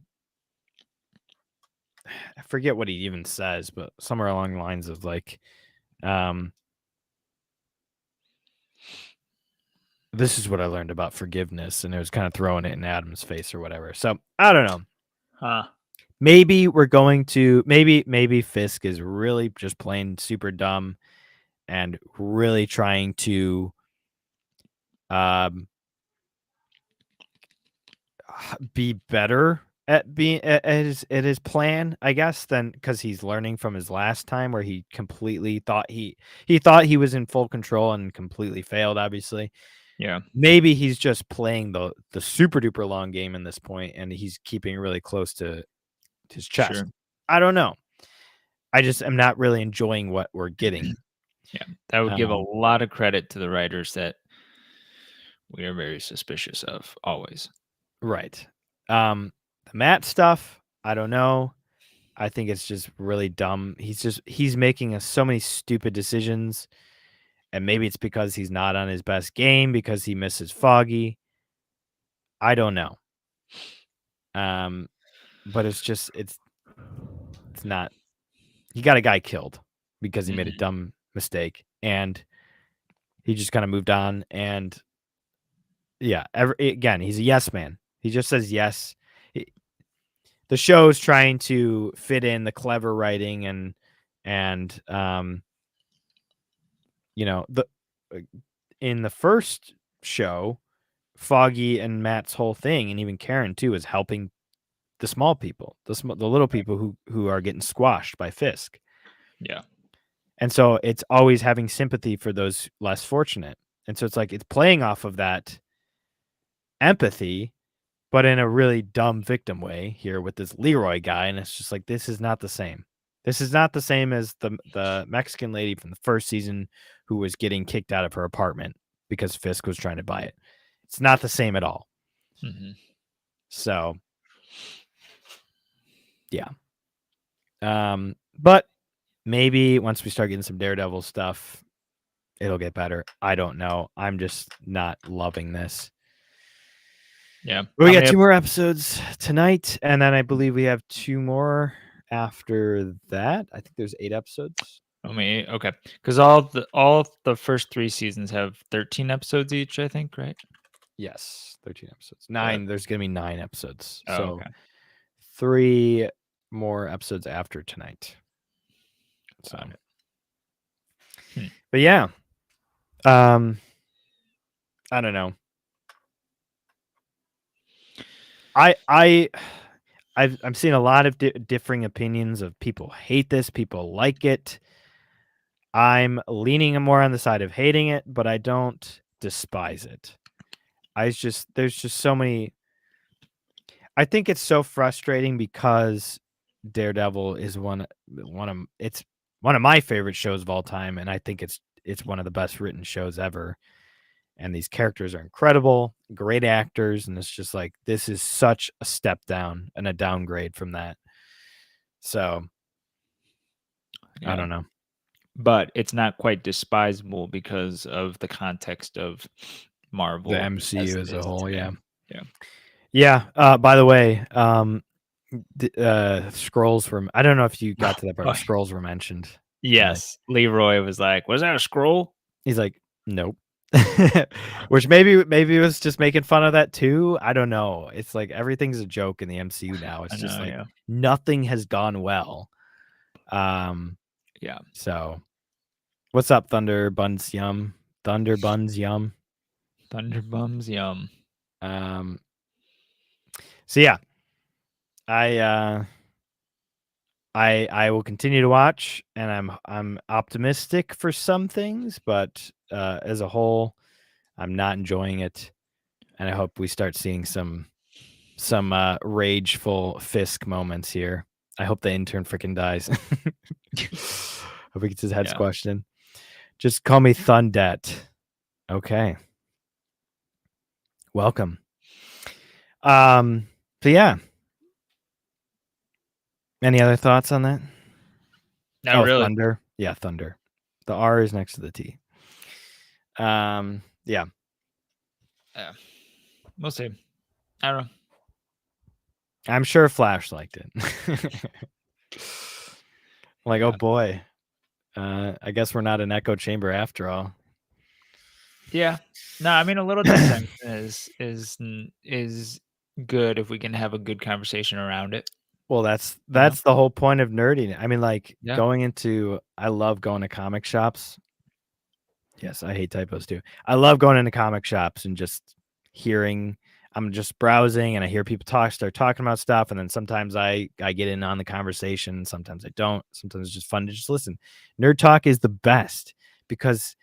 I forget what he even says, but somewhere along the lines of like, this is what I learned about forgiveness, and it was kind of throwing it in Adam's face or whatever. So I don't know. Maybe we're going to maybe Fisk is really just plain super dumb and really trying to be better at being at his plan, I guess, than because he's learning from his last time where he completely thought he thought he was in full control and completely failed, obviously. Yeah. Maybe he's just playing the super duper long game in this point and he's keeping really close to his chest. Sure. I don't know. I just am not really enjoying what we're getting. Yeah. That would give a lot of credit to the writers that we are very suspicious of always. Right. The Matt stuff, I don't know. I think it's just really dumb. He's making so many stupid decisions. And maybe it's because he's not on his best game because he misses Foggy. I don't know. But it's not. He got a guy killed because he made a dumb mistake, and he just kind of moved on. And yeah, again, he's a yes man. He just says yes. the show's trying to fit in the clever writing and you know, in the first show, Foggy and Matt's whole thing, and even Karen too, is helping the small people, the little people who are getting squashed by Fisk. Yeah. And so it's always having sympathy for those less fortunate. And so it's like it's playing off of that empathy, but in a really dumb victim way here with this Leroy guy. And it's just like, this is not the same. This is not the same as the Mexican lady from the first season who was getting kicked out of her apartment because Fisk was trying to buy it. It's not the same at all. Mm-hmm. So, yeah. But maybe once we start getting some Daredevil stuff, it'll get better. I don't know. I'm just not loving this. Yeah. We got 2 more episodes tonight, and then I believe we have 2 more after that. I think there's 8 episodes. Okay. Because all the first 3 seasons have 13 episodes each, I think, right? Yes, 13 episodes. 9. There's gonna be 9 episodes. Oh, So okay. 3 more episodes after tonight. So, but yeah, I don't know. I'm seeing a lot of differing opinions of people hate this, people like it. I'm leaning more on the side of hating it, but I don't despise it. There's just so many. I think it's so frustrating because Daredevil is one of my favorite shows of all time, and I think it's one of the best written shows ever. And these characters are incredible, great actors, and it's just like this is such a step down and a downgrade from that. So I don't know. But it's not quite despisable because of the context of Marvel, the MCU as a whole. Yeah. By the way, scrolls were. I don't know if you got to that part. But scrolls were mentioned. Yes, Leroy was like, "Was that a scroll?" He's like, "Nope." Which maybe it was just making fun of that too. I don't know. It's like everything's a joke in the MCU now. It's just like nothing has gone well. Yeah. So, what's up, Thunder Buns Yum? Thunder Buns Yum. Thunder Bums Yum. So yeah, I will continue to watch, and I'm optimistic for some things, but as a whole, I'm not enjoying it, and I hope we start seeing some rageful Fisk moments here. I hope the intern freaking dies. Hope he gets his head squashed in. Just call me Thundet. Okay. Welcome. So yeah. Any other thoughts on that? No, really. Thunder. Yeah, Thunder. The R is next to the T. Yeah. We'll see. I don't know. I'm sure Flash liked it. Like, oh boy. I guess we're not an echo chamber after all. Yeah. No, I mean a little different is good if we can have a good conversation around it. Well, that's the whole point of nerding. I mean, like I love going to comic shops. Yes, I hate typos too. I love going into comic shops and just hearing. I'm just browsing and I hear people start talking about stuff, and then sometimes I get in on the conversation. Sometimes I don't. Sometimes it's just fun to just listen. Nerd Talk is the best because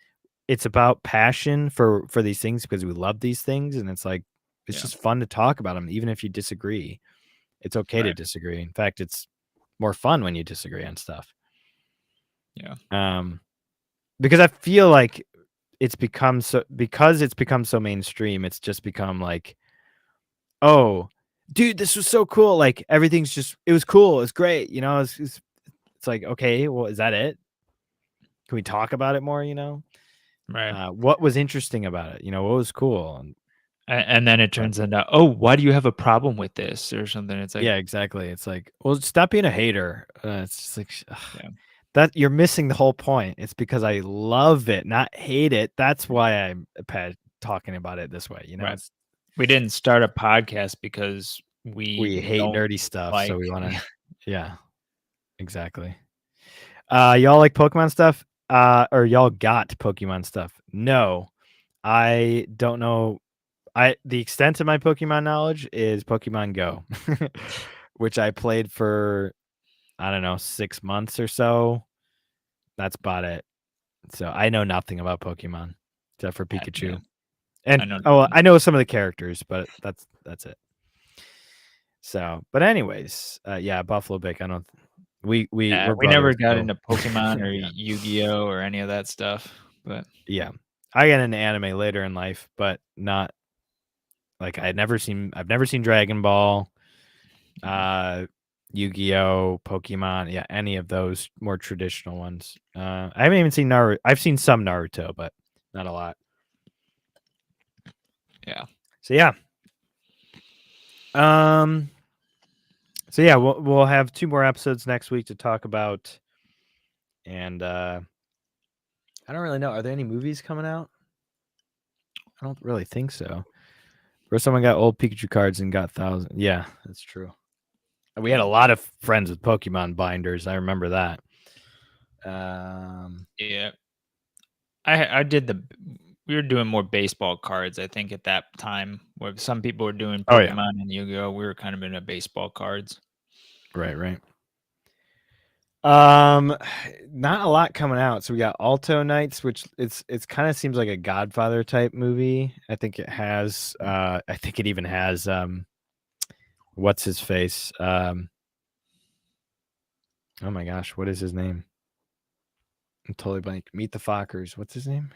it's about passion for these things, because we love these things, and it's like it's just fun to talk about them, even if you disagree. It's okay to disagree. In fact, it's more fun when you disagree on stuff. Yeah. Because I feel like it's become so mainstream. It's just become like, oh, dude, this was so cool. Like everything's just, it was cool. It's great. You know, it's like, okay, well, is that it? Can we talk about it more? You know, right. What was interesting about it? You know, what was cool? And then it turns into, oh, why do you have a problem with this or something? It's like, yeah, exactly. It's like, well, stop being a hater. It's just like, that you're missing the whole point. It's because I love it, not hate it. That's why I'm talking about it this way. You know, we didn't start a podcast because we hate don't nerdy stuff, so like. we want to. Yeah, exactly. Y'all like Pokemon stuff? Or y'all got Pokemon stuff? No, I don't know. The extent of my Pokemon knowledge is Pokemon Go, which I played for, I don't know, 6 months or so. That's about it. So I know nothing about Pokemon except for Pikachu. And I know some of the characters, but that's it. So, but anyways, yeah, Buffalo Bick. I don't. We never got into Pokemon or Yu-Gi-Oh or any of that stuff. But yeah, I got into anime later in life, but not like I've never seen Dragon Ball, Yu-Gi-Oh, Pokemon, yeah, any of those more traditional ones. I haven't even seen Naruto. I've seen some Naruto, but not a lot. Yeah. So yeah. So yeah, we'll have 2 more episodes next week to talk about, and I don't really know. Are there any movies coming out? I don't really think so. First someone got old Pikachu cards and got 1,000. Yeah, that's true. We had a lot of friends with Pokemon binders. I remember that. Yeah, I did we were doing more baseball cards, I think, at that time, where some people were doing Pokemon and Yu-Gi-Oh. We were kind of into baseball cards. Right. Not a lot coming out. So we got Alto Knights, which it's kind of seems like a Godfather type movie. I think it has I think it even has what's his face? Oh my gosh, what is his name? I'm totally blank. Meet the Fockers. What's his name?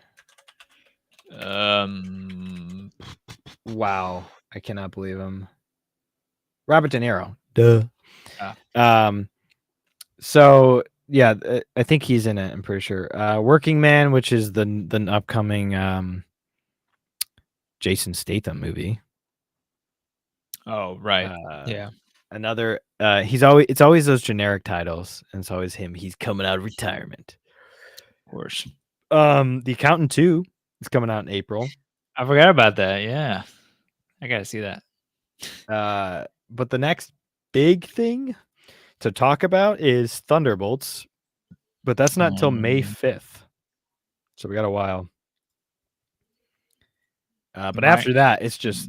Wow, I cannot believe him. Robert De Niro. Duh. So yeah, I think he's in it. I'm pretty sure. Working Man, which is the upcoming Jason Statham movie. Oh right, yeah. Another. It's always those generic titles, and it's always him. He's coming out of retirement. Of course. The Accountant 2 is coming out in April. I forgot about that. Yeah, I gotta see that. But the next big thing to talk about is Thunderbolts, but that's not until May 5th. So we got a while. But after that, it's just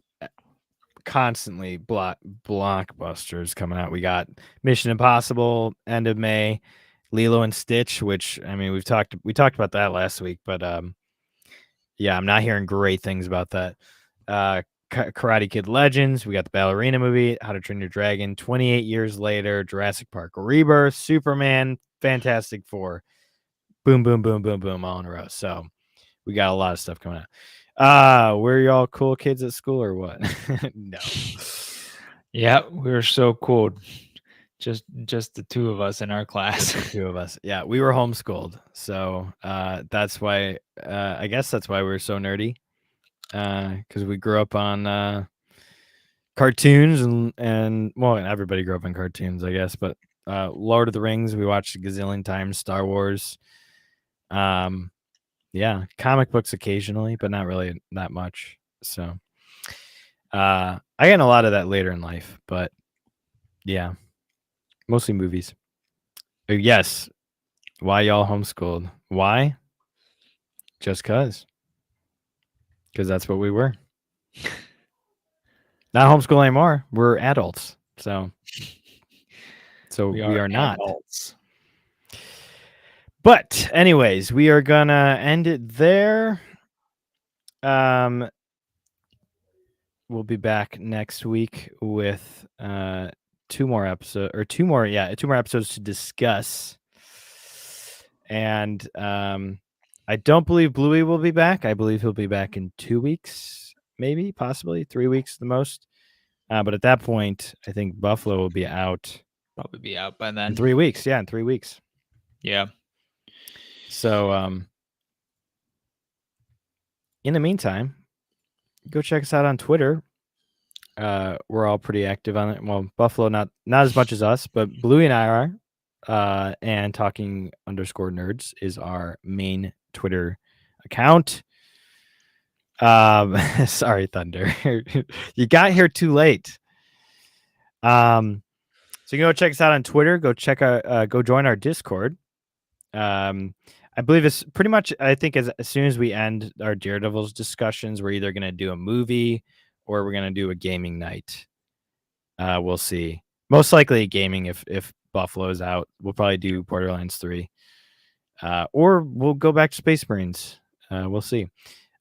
constantly blockbusters coming out. We got Mission Impossible end of May, Lilo and Stitch, which I mean we talked about that last week, but yeah, I'm not hearing great things about that. Karate Kid Legends, we got the Ballerina movie, How to Train Your Dragon, 28 years later, Jurassic Park Rebirth, Superman, Fantastic Four, boom, boom, boom, boom, boom, all in a row. So we got a lot of stuff coming out. Were y'all cool kids at school or what? No. Yeah, we were so cool. Just the 2 of us in our class. 2 of us. Yeah, we were homeschooled. So that's why I guess that's why we were so nerdy. Because we grew up on cartoons and well, everybody grew up on cartoons, I guess. But Lord of the Rings, we watched a gazillion times. Star Wars, yeah, comic books occasionally, but not really that much. So I got a lot of that later in life, but yeah, mostly movies. Yes, why y'all homeschooled? Why? Just cause that's what we were. Not homeschool anymore. We're adults. So we are not. Adults. But anyways, we are gonna end it there. We'll be back next week with 2 more episodes to discuss. And I don't believe Bluey will be back. I believe he'll be back in 2 weeks, maybe, possibly 3 weeks the most. But at that point, I think Buffalo will be out. Probably be out by then. In 3 weeks. Yeah, in 3 weeks. Yeah. So in the meantime, go check us out on Twitter. We're all pretty active on it. Well, Buffalo not as much as us, but Bluey and I are. And talking_nerds is our main Twitter account. Sorry, Thunder. You got here too late. So you can go check us out on Twitter. Go join our Discord. I believe it's pretty much. I think as soon as we end our Daredevils discussions, we're either gonna do a movie or we're gonna do a gaming night. We'll see. Most likely gaming if Buffalo's out. We'll probably do Borderlands 3. Or we'll go back to Space Marines. We'll see.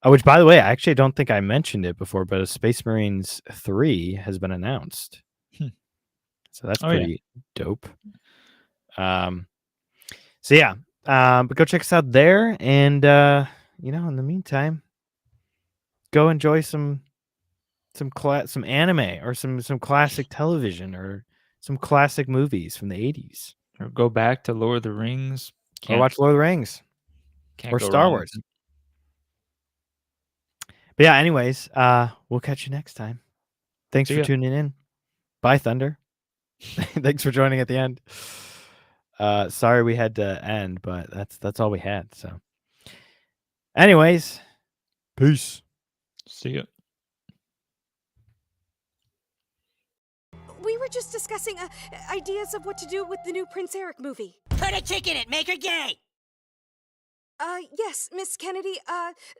Which, by the way, I actually don't think I mentioned it before, but a Space Marines 3 has been announced. So that's pretty dope. So yeah, but go check us out there, and in the meantime, go enjoy some anime or some classic television or some classic movies from the 80s. Or go back to Lord of the Rings. Or watch Lord of the Rings. Or Star Wars. But yeah, anyways, we'll catch you next time. Thanks for tuning in. Bye, Thunder. Thanks for joining at the end. Sorry we had to end, but that's all we had. So anyways, peace. See ya. We were just discussing ideas of what to do with the new Prince Eric movie. Put a chick in it, make her gay! Yes, Miss Kennedy,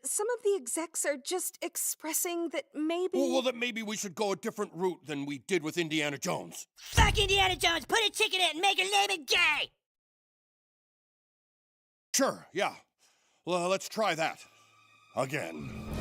some of the execs are just expressing that maybe... Well, that maybe we should go a different route than we did with Indiana Jones. Fuck Indiana Jones! Put a chick in it and make her name it gay! Sure, yeah. Well, let's try that. Again.